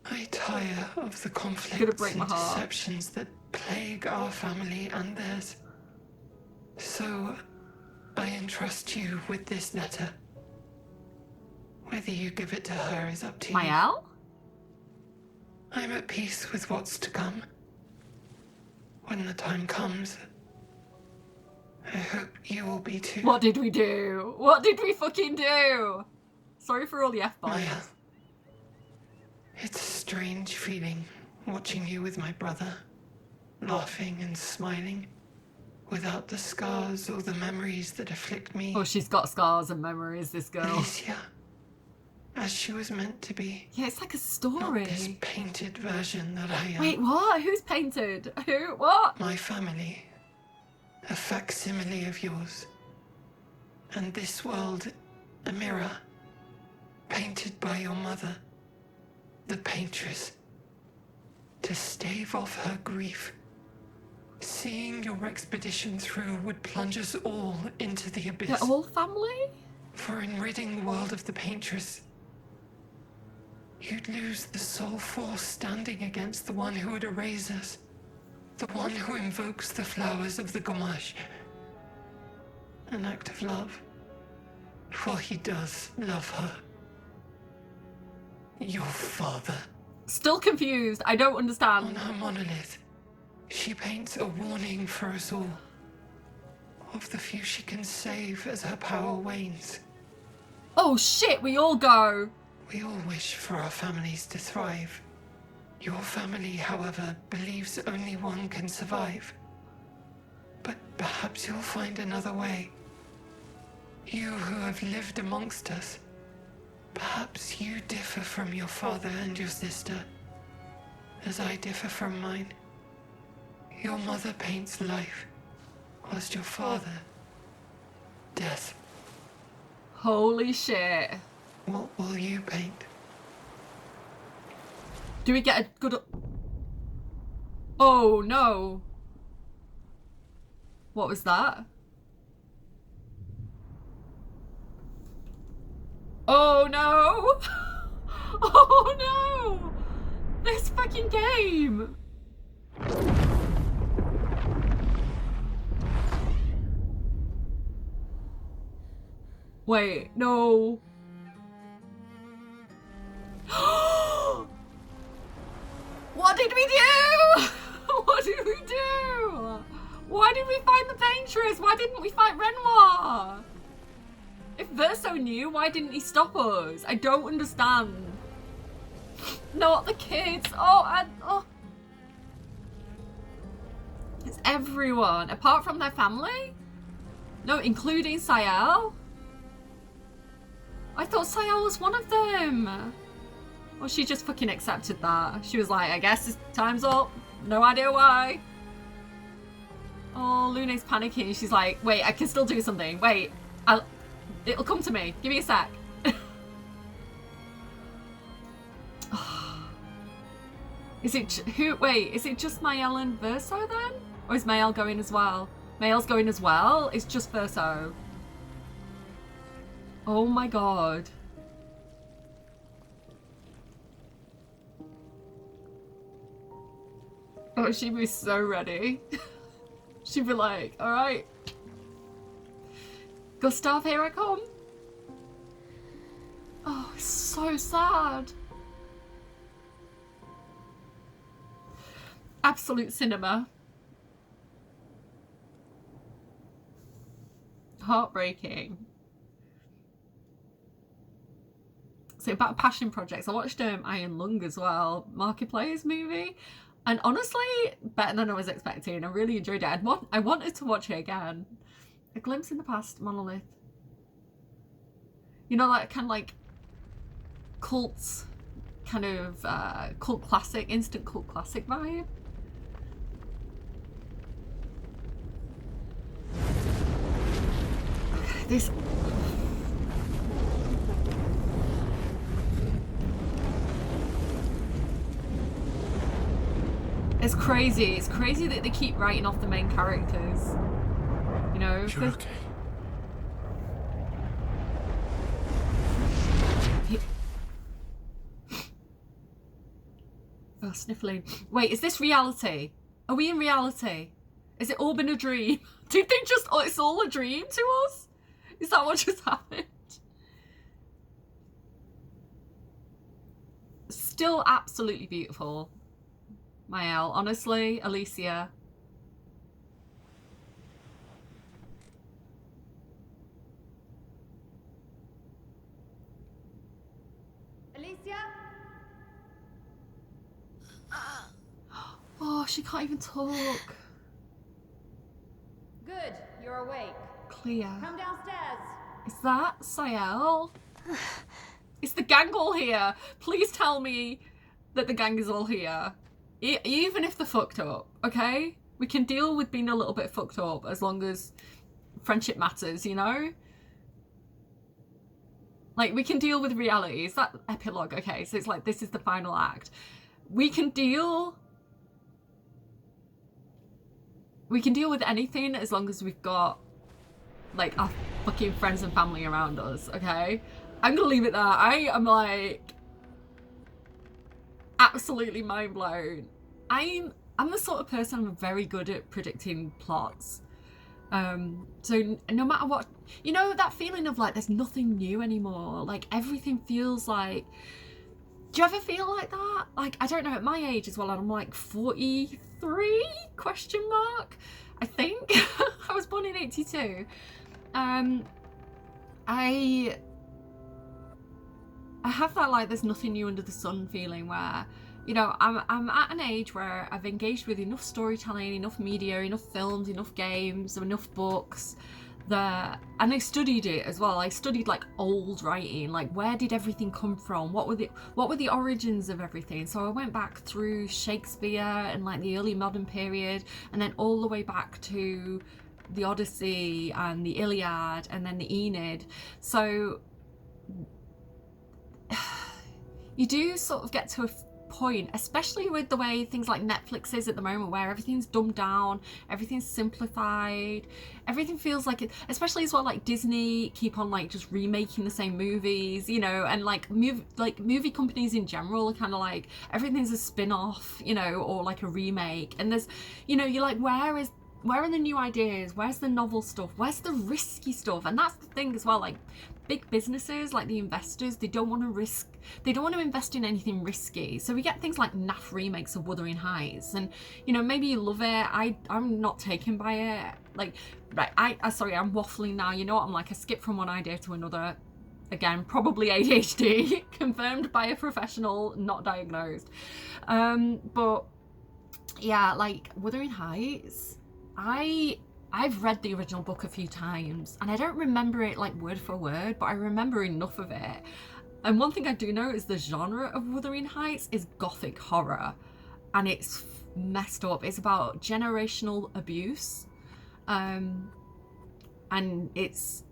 I tire of the Gonna conflicts break my and heart. deceptions that plague our family and theirs. So, I entrust you with this letter. Whether you give it to her is up to you. Mael? I'm at peace with what's to come. When the time comes, I hope you will be too. What did we do? What did we fucking do? Sorry for all the F-bombs. Maya, it's a strange feeling watching you with my brother, laughing and smiling, without the scars or the memories that afflict me. Oh, she's got scars and memories, this girl. Alicia, as she was meant to be. Yeah, it's like a Not story. this painted version that I am. Wait, what? Who's painted? Who? What? My family, a facsimile of yours. And this world, a mirror, painted by your mother, the paintress, to stave off her grief. Seeing your expedition through would plunge us all into the abyss. They're all family? For in ridding the world of the paintress, you'd lose the sole force standing against the one who would erase us. The one who invokes the flowers of the gommage. An act of love. For he does love her. Your father. Still confused. I don't On understand. her monolith, she paints a warning for us all. Of the few she can save as her power wanes. Oh shit, we all go. We all wish for our families to thrive. Your family, however, believes only one can survive. But perhaps you'll find another way. You who have lived amongst us, perhaps you differ from your father and your sister, as I differ from mine. Your mother paints life, whilst your father, death. Holy shit. What will you paint? Do we get a good... Oh no. What was that? Oh no. Oh no. This fucking game. Wait, no. What did we do? What did we do? Why did we find the paintress? Why didn't we fight Renoir? If Verso knew, why didn't he stop us? I don't understand. Not the kids. Oh. It's everyone, apart from their family? No, including Sayal? I thought Sayal was one of them. Well, she just fucking accepted that. She was like, I guess it's time's up. No idea why. Oh, Lune's panicking. She's like, wait, I can still do something. Wait, it'll come to me. Give me a sec. Is it just Mael and Verso then? Or is Mael going as well? Mael's going as well? It's just Verso. Oh my god. Oh, she'd be so ready. She'd be like, alright. Gustav, here I come. Oh, it's so sad. Absolute cinema. Heartbreaking. So about passion projects, I watched Iron Lung as well, Markiplier's movie, and honestly, better than I was expecting. I really enjoyed it. I wanted to watch it again. A Glimpse in the Past, Monolith. You know, that kind of like cults, kind of cult classic, instant cult classic vibe. This... It's crazy. It's crazy that they keep writing off the main characters. You know? You're okay. Oh, sniffling. Wait, is this reality? Are we in reality? Is it all been a dream? Do they just, oh, it's all a dream to us? Is that what just happened? Still absolutely beautiful. Mael, honestly, Alicia. Alicia? Oh, she can't even talk. Good, you're awake. Clear. Come downstairs. Is that Sayel? Is the gang all here? Please tell me that the gang is all here. Even if they're fucked up, okay? We can deal with being a little bit fucked up as long as friendship matters, you know? Like, we can deal with reality. Is that epilogue? Okay, so it's like, this is the final act. We can deal with anything as long as we've got, like, our fucking friends and family around us, okay? I'm gonna leave it there. I am, like, absolutely mind blown. I'm the sort of person, I'm very good at predicting plots. So no matter what, you know, that feeling of like there's nothing new anymore, like everything feels like, do you ever feel like that? Like, I don't know, at my age as well, and I'm like 43 question mark, I think. I was born in 82. I have that like there's nothing new under the sun feeling where, you know, I'm at an age where I've engaged with enough storytelling, enough media, enough films, enough games, enough books that, and I studied it as well. I studied like old writing, like where did everything come from? What were the origins of everything? So I went back through Shakespeare and like the early modern period, and then all the way back to the Odyssey and the Iliad and then the Aeneid. So you do sort of get to a point, especially with the way things like Netflix is at the moment, where everything's dumbed down, everything's simplified, everything feels like it, especially as well, like Disney keep on like just remaking the same movies, you know, and like movie companies in general are kind of like everything's a spin-off, you know, or like a remake, and there's, you know, you're like, where are the new ideas? Where's the novel stuff? Where's the risky stuff? And that's the thing as well, like big businesses, like the investors, they don't want to invest in anything risky. So we get things like naff remakes of Wuthering Heights, and you know, maybe you love it. I'm not taken by it. Like, right, sorry, I'm waffling now. You know what? I'm like, I skip from one idea to another. Again, probably ADHD, confirmed by a professional, not diagnosed. But yeah, like Wuthering Heights, I've read the original book a few times and I don't remember it like word for word, but I remember enough of it. And one thing I do know is the genre of Wuthering Heights is gothic horror, and it's messed up. It's about generational abuse, and it's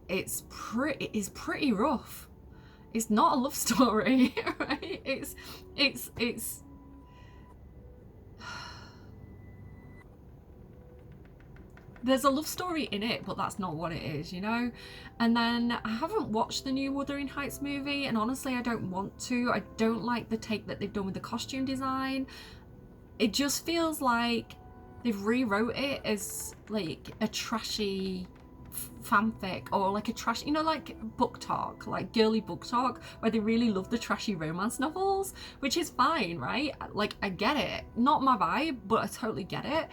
pretty rough. It's not a love story, right? It's there's a love story in it, but that's not what it is, you know? And then I haven't watched the new Wuthering Heights movie, and honestly, I don't want to. I don't like the take that they've done with the costume design. It just feels like they've rewrote it as like a trashy fanfic, or like a trash, you know, like book talk, like girly book talk, where they really love the trashy romance novels, which is fine, right? Like, I get it. Not my vibe, but I totally get it.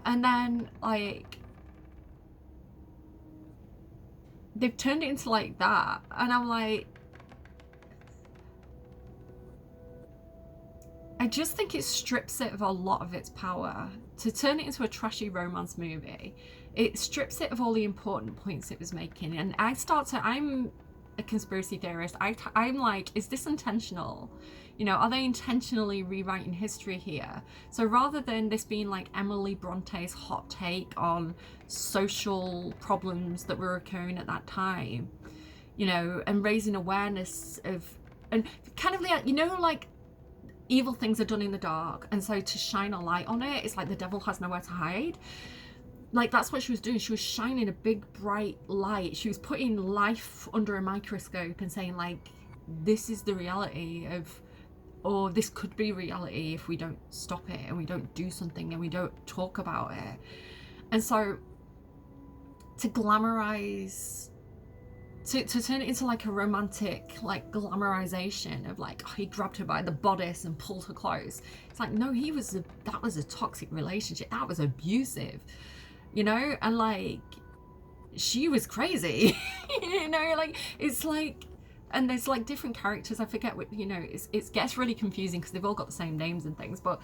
And then like they've turned it into like that, and I'm like, I just think it strips it of a lot of its power. To turn it into a trashy romance movie, it strips it of all the important points it was making. And I'm a conspiracy theorist. I'm like, is this intentional? You know, are they intentionally rewriting history here? So rather than this being like Emily Bronte's hot take on social problems that were occurring at that time, you know, and raising awareness of, and kind of like, you know, like evil things are done in the dark, and so to shine a light on it, it's like the devil has nowhere to hide. Like, that's what she was doing. She was shining a big bright light. She was putting life under a microscope and saying like, this is the reality of, or this could be reality if we don't stop it and we don't do something and we don't talk about it. And so to glamorize, to turn it into like a romantic like glamorization of like, oh, he grabbed her by the bodice and pulled her close. It's like, no, that was a toxic relationship. That was abusive, you know? And like, she was crazy, you know, like, it's like, and there's like different characters. I forget what, you know, it gets really confusing because they've all got the same names and things, but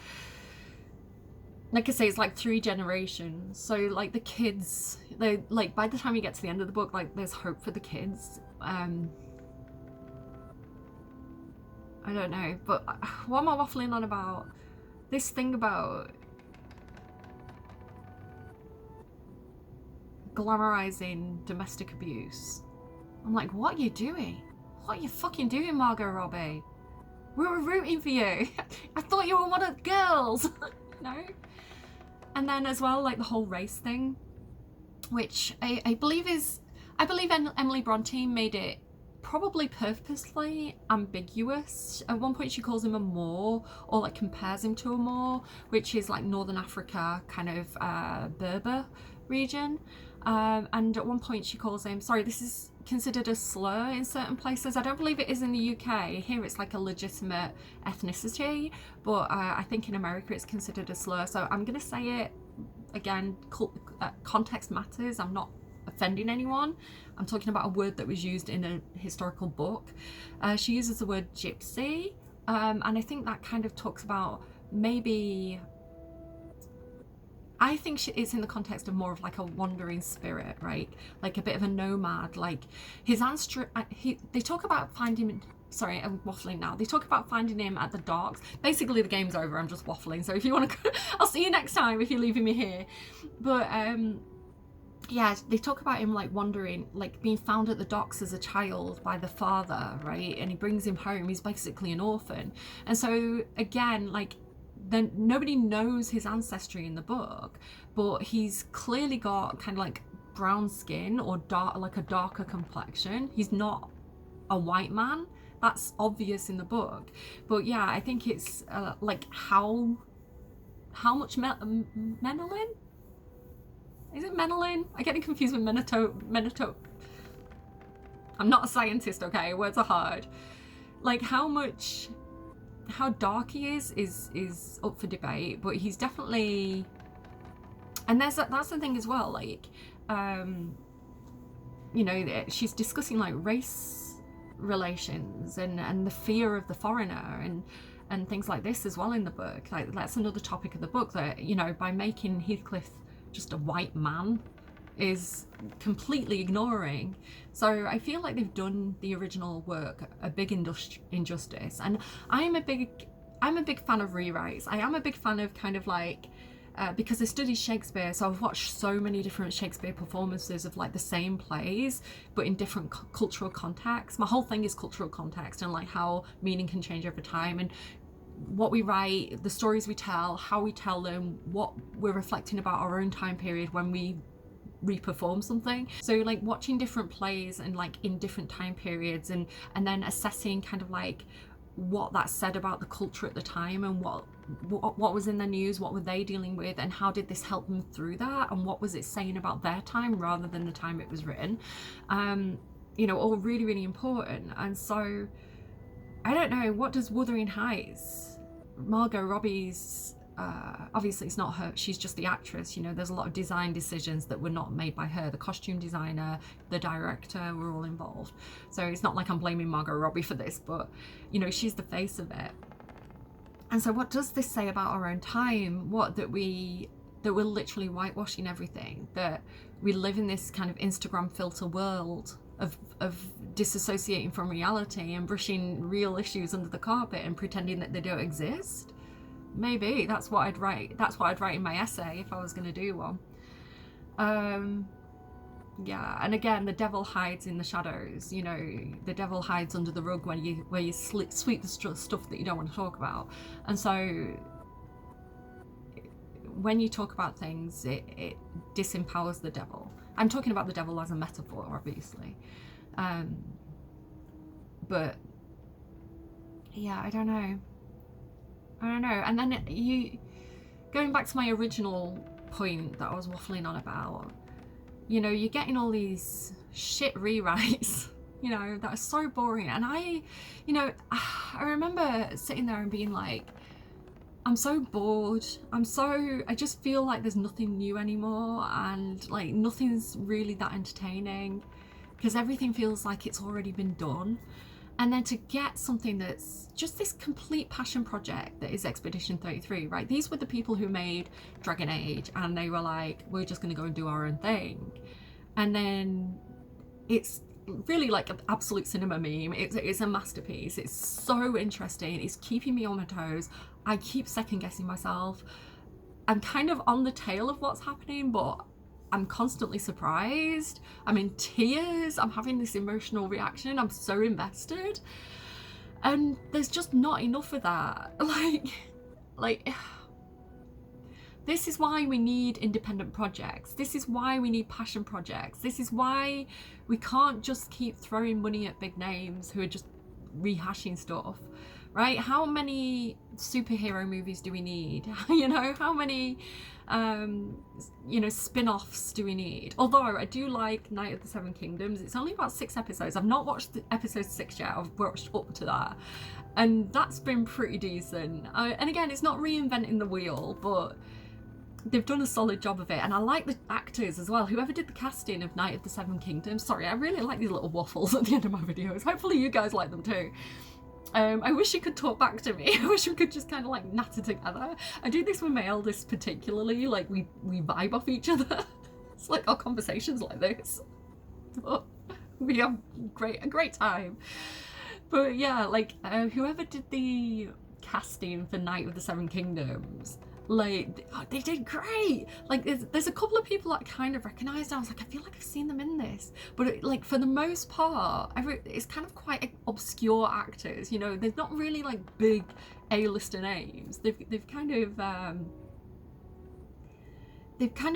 like I say, it's like 3 generations. So like the kids, they like, by the time you get to the end of the book, like there's hope for the kids. I don't know, but what am I waffling on about? This thing about glamorizing domestic abuse. I'm like, what are you doing? What are you fucking doing, Margot Robbie? We were rooting for you. I thought you were one of the girls. No? And then as well, like the whole race thing, which I believe Emily Bronte made it probably purposely ambiguous. At one point she calls him a Moor, or like compares him to a Moor, which is like Northern Africa, kind of Berber region. And at one point she calls him, sorry, this is considered a slur in certain places. I don't believe it is in the UK. Here it's like a legitimate ethnicity, but I think in America it's considered a slur. So I'm gonna say it again, context matters. I'm not offending anyone. I'm talking about a word that was used in a historical book. She uses the word gypsy, and I think that kind of talks about maybe, I think it's in the context of more of like a wandering spirit, right? Like a bit of a nomad, like his ancestry. They talk about finding, sorry, I'm waffling now. They talk about finding him at the docks. Basically the game's over, I'm just waffling. So if you want to, I'll see you next time if you're leaving me here. But yeah, they talk about him like wandering, like being found at the docks as a child by the father, right? And he brings him home. He's basically an orphan. And so again, like, then nobody knows his ancestry in the book, but he's clearly got kind of like brown skin or dark, like a darker complexion. He's not a white man. That's obvious in the book. But yeah, I think it's like how much Menelin? Is it Menelin? I get it confused with Menito. I'm not a scientist, okay? Words are hard. Like how dark he is up for debate, but he's definitely, and that's the thing as well, like you know, she's discussing like race relations and the fear of the foreigner and things like this as well in the book. Like that's another topic of the book, that, you know, by making Heathcliff just a white man is completely ignoring. So I feel like they've done the original work a big injustice, and I'm a big fan of rewrites. I am a big fan of kind of like because I studied Shakespeare, so I've watched so many different Shakespeare performances of like the same plays but in different cultural contexts. My whole thing is cultural context and like how meaning can change over time, and what we write, the stories we tell, how we tell them, what we're reflecting about our own time period when we reperform something. So like watching different plays and like in different time periods and then assessing kind of like what that said about the culture at the time and what was in the news, what were they dealing with, and how did this help them through that, and what was it saying about their time rather than the time it was written. You know, all really, really important. And so I don't know, what does Wuthering Heights, Margot Robbie's, obviously it's not her, she's just the actress, you know, there's a lot of design decisions that were not made by her. The costume designer, the director were all involved. So it's not like I'm blaming Margot Robbie for this, but, you know, she's the face of it. And so what does this say about our own time? That we're literally whitewashing everything, that we live in this kind of Instagram filter world of disassociating from reality and brushing real issues under the carpet and pretending that they don't exist. Maybe that's what I'd write. That's what I'd write in my essay if I was going to do one. Yeah, and again, the devil hides in the shadows. You know, the devil hides under the rug where you sweep the stuff that you don't want to talk about. And so when you talk about things, it disempowers the devil. I'm talking about the devil as a metaphor, obviously. But yeah, I don't know. And then going back to my original point that I was waffling on about. You know, you're getting all these shit rewrites, you know, that are so boring. And I remember sitting there and being like, I'm so bored. I just feel like there's nothing new anymore, and like nothing's really that entertaining because everything feels like it's already been done. And then to get something that's just this complete passion project that is Expedition 33, right? These were the people who made Dragon Age, and they were like, we're just going to go and do our own thing. And then it's really like an absolute cinema meme. It's a masterpiece. It's so interesting. It's keeping me on my toes. I keep second guessing myself. I'm kind of on the tail of what's happening, but I'm constantly surprised. I'm in tears. I'm having this emotional reaction. I'm so invested. And there's just not enough of that. Like this is why we need independent projects. This is why we need passion projects. This is why we can't just keep throwing money at big names who are just rehashing stuff, right? How many superhero movies do we need? You know, how many spin-offs do we need? Although I do like Night of the Seven Kingdoms. It's only about 6 episodes. I've not watched episode 6 yet. I've watched up to that, and that's been pretty decent. And again, it's not reinventing the wheel, but they've done a solid job of it. And I like the actors as well. Whoever did the casting of Night of the Seven Kingdoms. Sorry, I really like these little waffles at the end of my videos. Hopefully you guys like them too. I wish you could talk back to me. I wish we could just kind of like natter together. I do this with my eldest particularly. Like we vibe off each other. It's like our conversations like this. But we have a great time. But yeah, like whoever did the casting for Night of the Seven Kingdoms, like they did great. Like there's a couple of people that I kind of recognised. I was like, I feel like I've seen them in this, but like for the most part, it's kind of quite obscure actors. You know, there's not really like big A-lister names. They've kind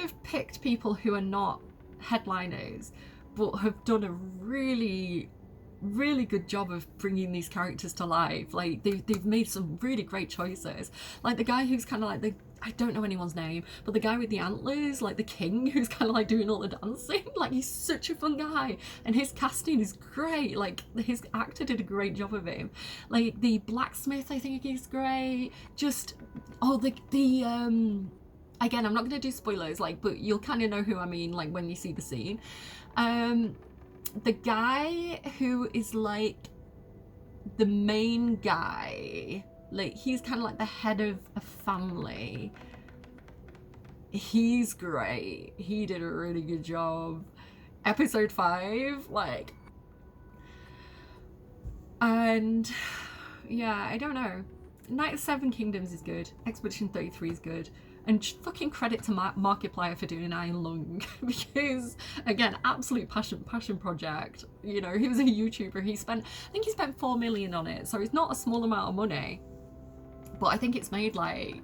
of picked people who are not headliners, but have done a really good job of bringing these characters to life. Like they've made some really great choices. Like the guy who's kind of like I don't know anyone's name, but the guy with the antlers, like the king who's kind of like doing all the dancing, like he's such a fun guy, and his casting is great. Like his actor did a great job of him. Like the blacksmith, I think he's great. Just again, I'm not going to do spoilers, like, but you'll kind of know who I mean, like when you see the scene. The guy who is like the main guy, like he's kind of like the head of a family. He's great. He did a really good job. Episode 5, like, and yeah, I don't know. Night of Seven Kingdoms is good. Expedition 33 is good. And fucking credit to Markiplier for doing Iron Lung, because again, absolute passion project. You know, he was a YouTuber. I think he spent 4 million on it, so it's not a small amount of money. But I think it's made like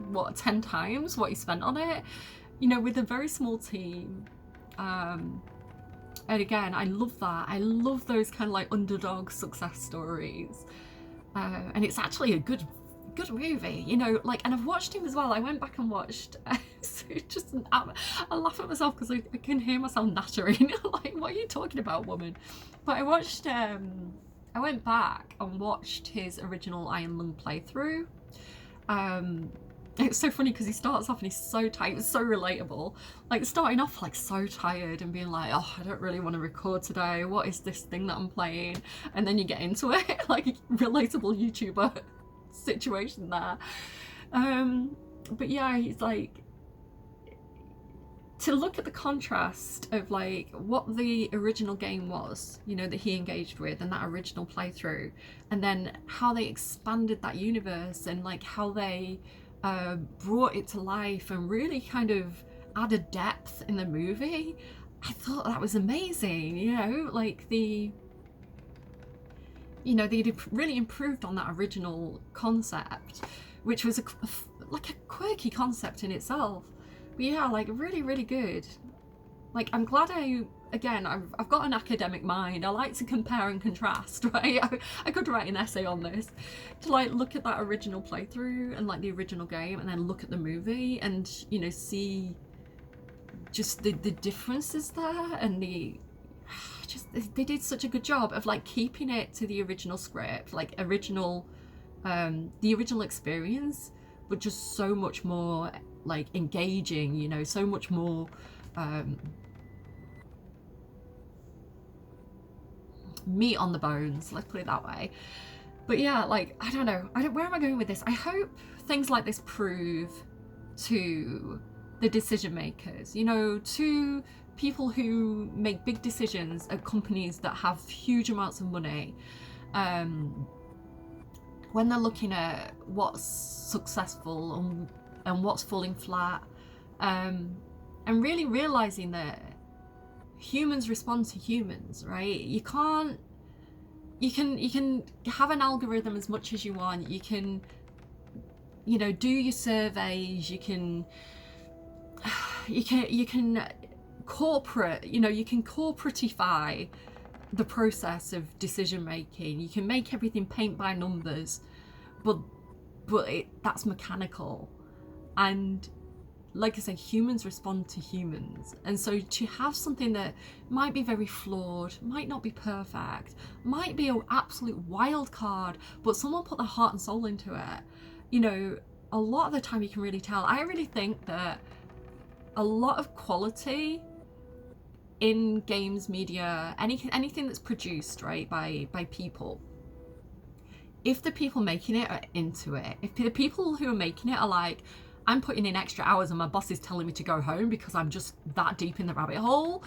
what 10 times what he spent on it. You know, with a very small team. And again, I love that. I love those kind of like underdog success stories. And it's actually a good movie, you know, like, and I've watched him as well. I went back and watched I laugh at myself because I can hear myself nattering. Like, what are you talking about, woman? But I watched I went back and watched his original Iron Lung playthrough. It's so funny because he starts off and he's so tight. It's so relatable, like starting off like so tired and being like, oh, I don't really want to record today, what is this thing that I'm playing? And then you get into it, like relatable YouTuber situation there. But yeah, he's like, to look at the contrast of like what the original game was, you know, that he engaged with, and that original playthrough, and then how they expanded that universe and like how they brought it to life and really kind of added depth in the movie. I thought that was amazing. You know, like they'd really improved on that original concept, which was like a quirky concept in itself. But yeah, like really good. Like, I'm glad I again, I've got an academic mind. I like to compare and contrast, right? I could write an essay on this, to like look at that original playthrough and like the original game, and then look at the movie and, you know, see just the differences there, and they did such a good job of like keeping it to the original script, like the original experience, but just so much more like engaging, you know, so much more meat on the bones, let's put it that way. But yeah, like, I don't know, where am I going with this? I hope things like this prove to the decision makers, you know, to people who make big decisions at companies that have huge amounts of money, when they're looking at what's successful and what's falling flat, and really realizing that humans respond to humans, right? You can have an algorithm as much as you want. You can, you know, do your surveys. You can corporate, you know, you can corporatify the process of decision making. You can make everything paint by numbers, but that's mechanical. And like I say, humans respond to humans. And so to have something that might be very flawed, might not be perfect, might be an absolute wild card, but someone put their heart and soul into it, you know, a lot of the time you can really tell. I really think that a lot of quality in games media, anything that's produced, right, by people, if the people making it are into it, if the people who are making it are like, I'm putting in extra hours and my boss is telling me to go home because I'm just that deep in the rabbit hole,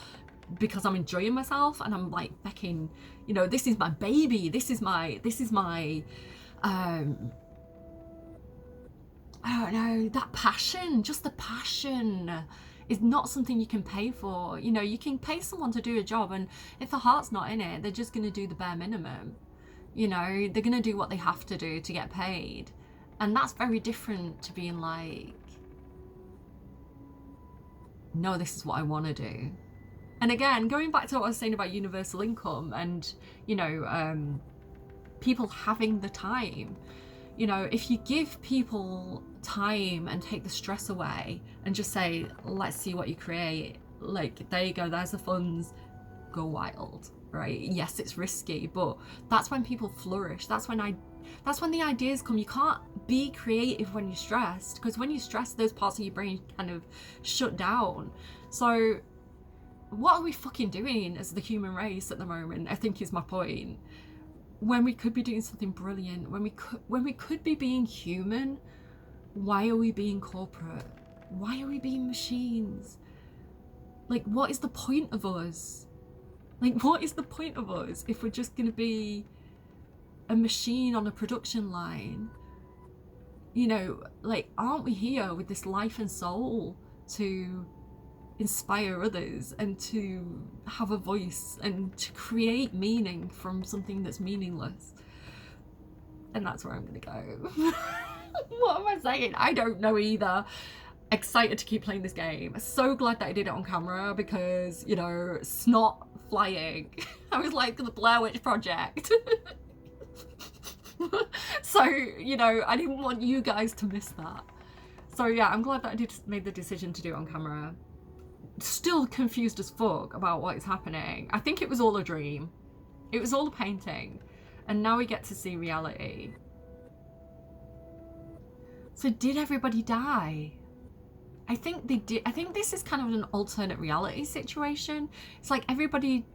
because I'm enjoying myself, and I'm like, fucking, you know, this is my baby, this is my I don't know, that passion, just the passion is not something you can pay for. You know, you can pay someone to do a job, and if the heart's not in it, they're just going to do the bare minimum. You know, they're going to do what they have to do to get paid. And that's very different to being like, no, this is what I want to do. And again, going back to what I was saying about universal income and, you know, people having the time, you know, if you give people time and take the stress away and just say, let's see what you create, like, there you go, there's the funds, go wild, right? Yes, it's risky, but that's when people flourish. That's when the ideas come. You can't be creative when you're stressed, because when you're stressed, those parts of your brain kind of shut down. So what are we fucking doing as the human race at the moment, I think is my point. When we could be doing something brilliant, when we could be being human, why are we being corporate? Why are we being machines? Like, what is the point of us? Like, what is the point of us if we're just gonna be a machine on a production line? You know, like, aren't we here with this life and soul to inspire others and to have a voice and to create meaning from something that's meaningless? And that's where I'm gonna go. What am I saying? I don't know either. Excited to keep playing this game. So glad that I did it on camera, because, you know, snot flying. I was like the Blair Witch Project. So, you know, I didn't want you guys to miss that. So yeah, I'm glad that I made the decision to do it on camera. Still confused as fuck about what is happening. I think it was all a dream. It was all a painting. And now we get to see reality. So did everybody die? I think they did. I think this is kind of an alternate reality situation. It's like everybody,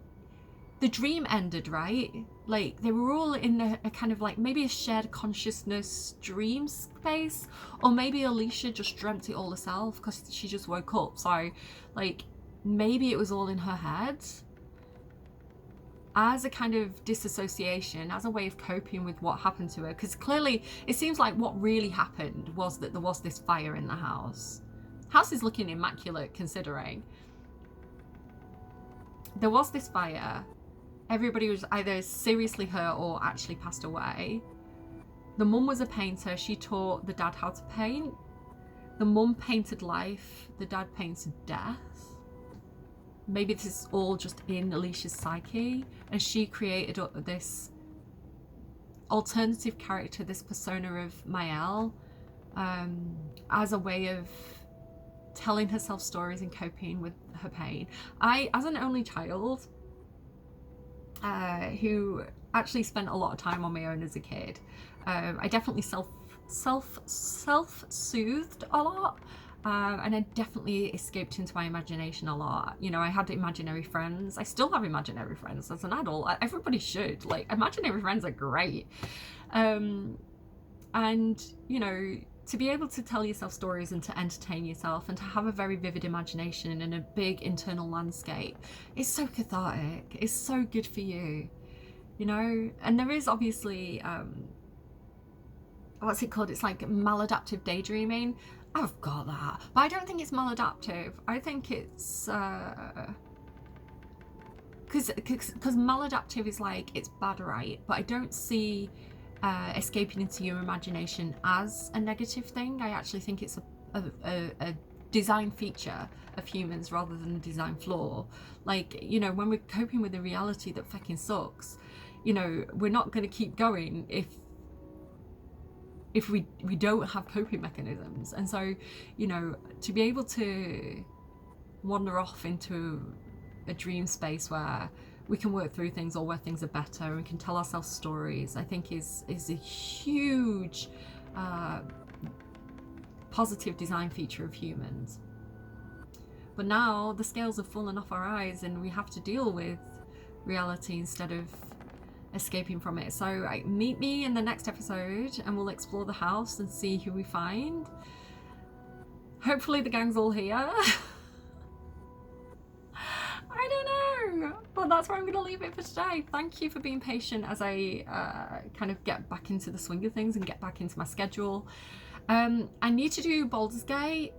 the dream ended, right? Like they were all in a kind of like maybe a shared consciousness dream space, or maybe Alicia just dreamt it all herself because she just woke up. So like maybe it was all in her head as a kind of disassociation, as a way of coping with what happened to her. Because clearly it seems like what really happened was that there was this fire in the house. House is looking immaculate considering. There was this fire. Everybody was either seriously hurt or actually passed away. The mum was a painter. She taught the dad how to paint. The mum painted life. The dad painted death. maybe this is all just in Alicia's psyche, and she created this alternative character, this persona of Mael, as a way of telling herself stories and coping with her pain. I, as an only child, who actually spent a lot of time on my own as a kid, I definitely self-soothed a lot, and I definitely escaped into my imagination a lot. You know, I had imaginary friends. I still have imaginary friends as an adult. Everybody should. Like, imaginary friends are great. And, you know, to be able to tell yourself stories and to entertain yourself and to have a very vivid imagination and a big internal landscape is so cathartic. It's so good for you, you know? And there is obviously, what's it called? It's like maladaptive daydreaming. I've got that. But I don't think it's maladaptive. I think it's, because maladaptive is like, it's bad, right? But I don't see escaping into your imagination as a negative thing. I actually think it's a design feature of humans rather than a design flaw. Like, you know, when we're coping with a reality that fucking sucks, you know, we're not going to keep going if we don't have coping mechanisms. And so, you know, to be able to wander off into a dream space where we can work through things, or where things are better and we can tell ourselves stories, I think is a huge positive design feature of humans. But now the scales have fallen off our eyes and we have to deal with reality instead of escaping from it. So meet me in the next episode and we'll explore the house and see who we find. Hopefully the gang's all here. I don't know, but that's where I'm going to leave it for today. Thank you for being patient as I kind of get back into the swing of things and get back into my schedule. I need to do Baldur's Gate.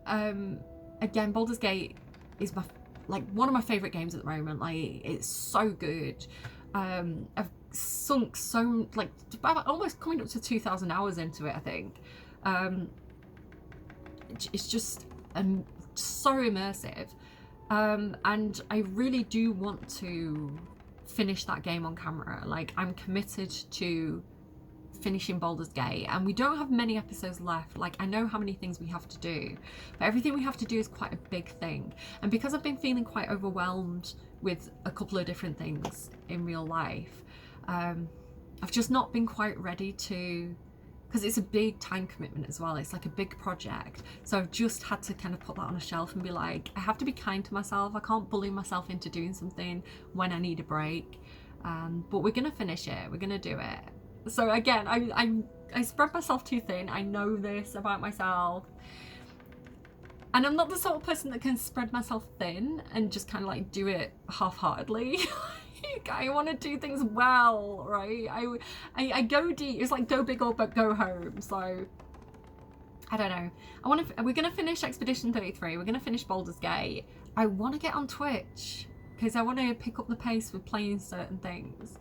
Again, Baldur's Gate is one of my favourite games at the moment. Like, it's so good. I've sunk so, like, almost coming up to 2,000 hours into it, I think. It's just so immersive. And I really do want to finish that game on camera. Like, I'm committed to finishing Baldur's Gate, and we don't have many episodes left. Like, I know how many things we have to do, but everything we have to do is quite a big thing. And because I've been feeling quite overwhelmed with a couple of different things in real life, I've just not been quite ready to, because it's a big time commitment as well. It's like a big project. So I've just had to kind of put that on a shelf and be like, I have to be kind to myself. I can't bully myself into doing something when I need a break. But we're gonna finish it. We're gonna do it. So again, I spread myself too thin. I know this about myself. And I'm not the sort of person that can spread myself thin and just kind of like do it half-heartedly. I want to do things well, right? I go deep. It's like go big or but go home. So I don't know. We're gonna finish Expedition 33. We're gonna finish Baldur's Gate. I want to get on Twitch because I want to pick up the pace with playing certain things.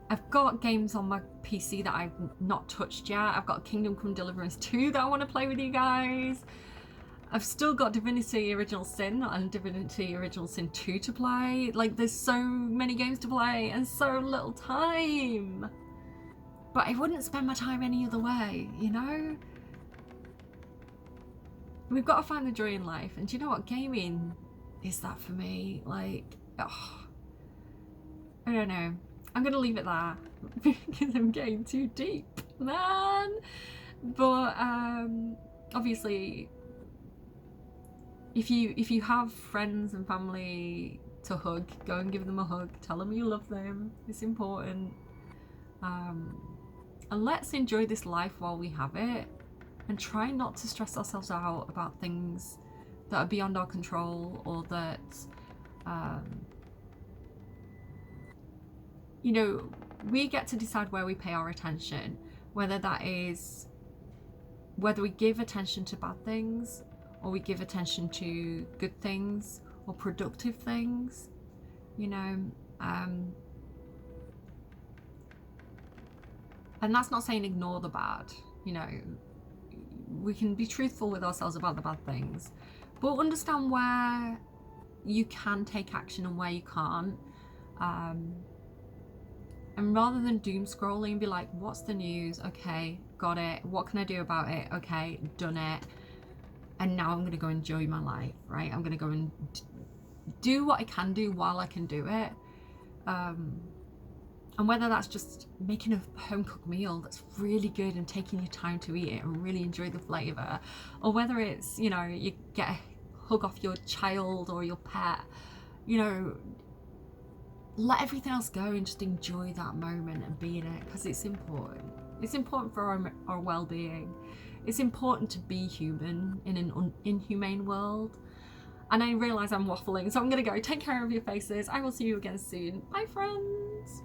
I've got games on my PC that I've not touched yet. I've got Kingdom Come Deliverance 2 that I want to play with you guys. I've still got Divinity Original Sin and Divinity Original Sin 2 to play. Like, there's so many games to play and so little time. But I wouldn't spend my time any other way, you know? We've got to find the joy in life. And do you know what? Gaming is that for me. Like, oh, I don't know. I'm going to leave it there because I'm getting too deep, man. But obviously, if you have friends and family to hug, go and give them a hug. Tell them you love them. It's important. And let's enjoy this life while we have it, and try not to stress ourselves out about things that are beyond our control, or that you know, we get to decide where we pay our attention, whether we give attention to bad things, or we give attention to good things or productive things, you know. And that's not saying ignore the bad, you know. We can be truthful with ourselves about the bad things, but understand where you can take action and where you can't. And rather than doom scrolling, be like, what's the news? Okay, got it. What can I do about it? Okay, done it. And now I'm going to go enjoy my life, right? I'm going to go and do what I can do while I can do it. And whether that's just making a home-cooked meal that's really good and taking your time to eat it and really enjoy the flavour, or whether it's, you know, you get a hug off your child or your pet, you know, let everything else go and just enjoy that moment and be in it, because it's important. It's important for our well-being. It's important to be human in an inhumane world. And I realise I'm waffling, so I'm going to go. Take care of your faces. I will see you again soon. Bye, friends.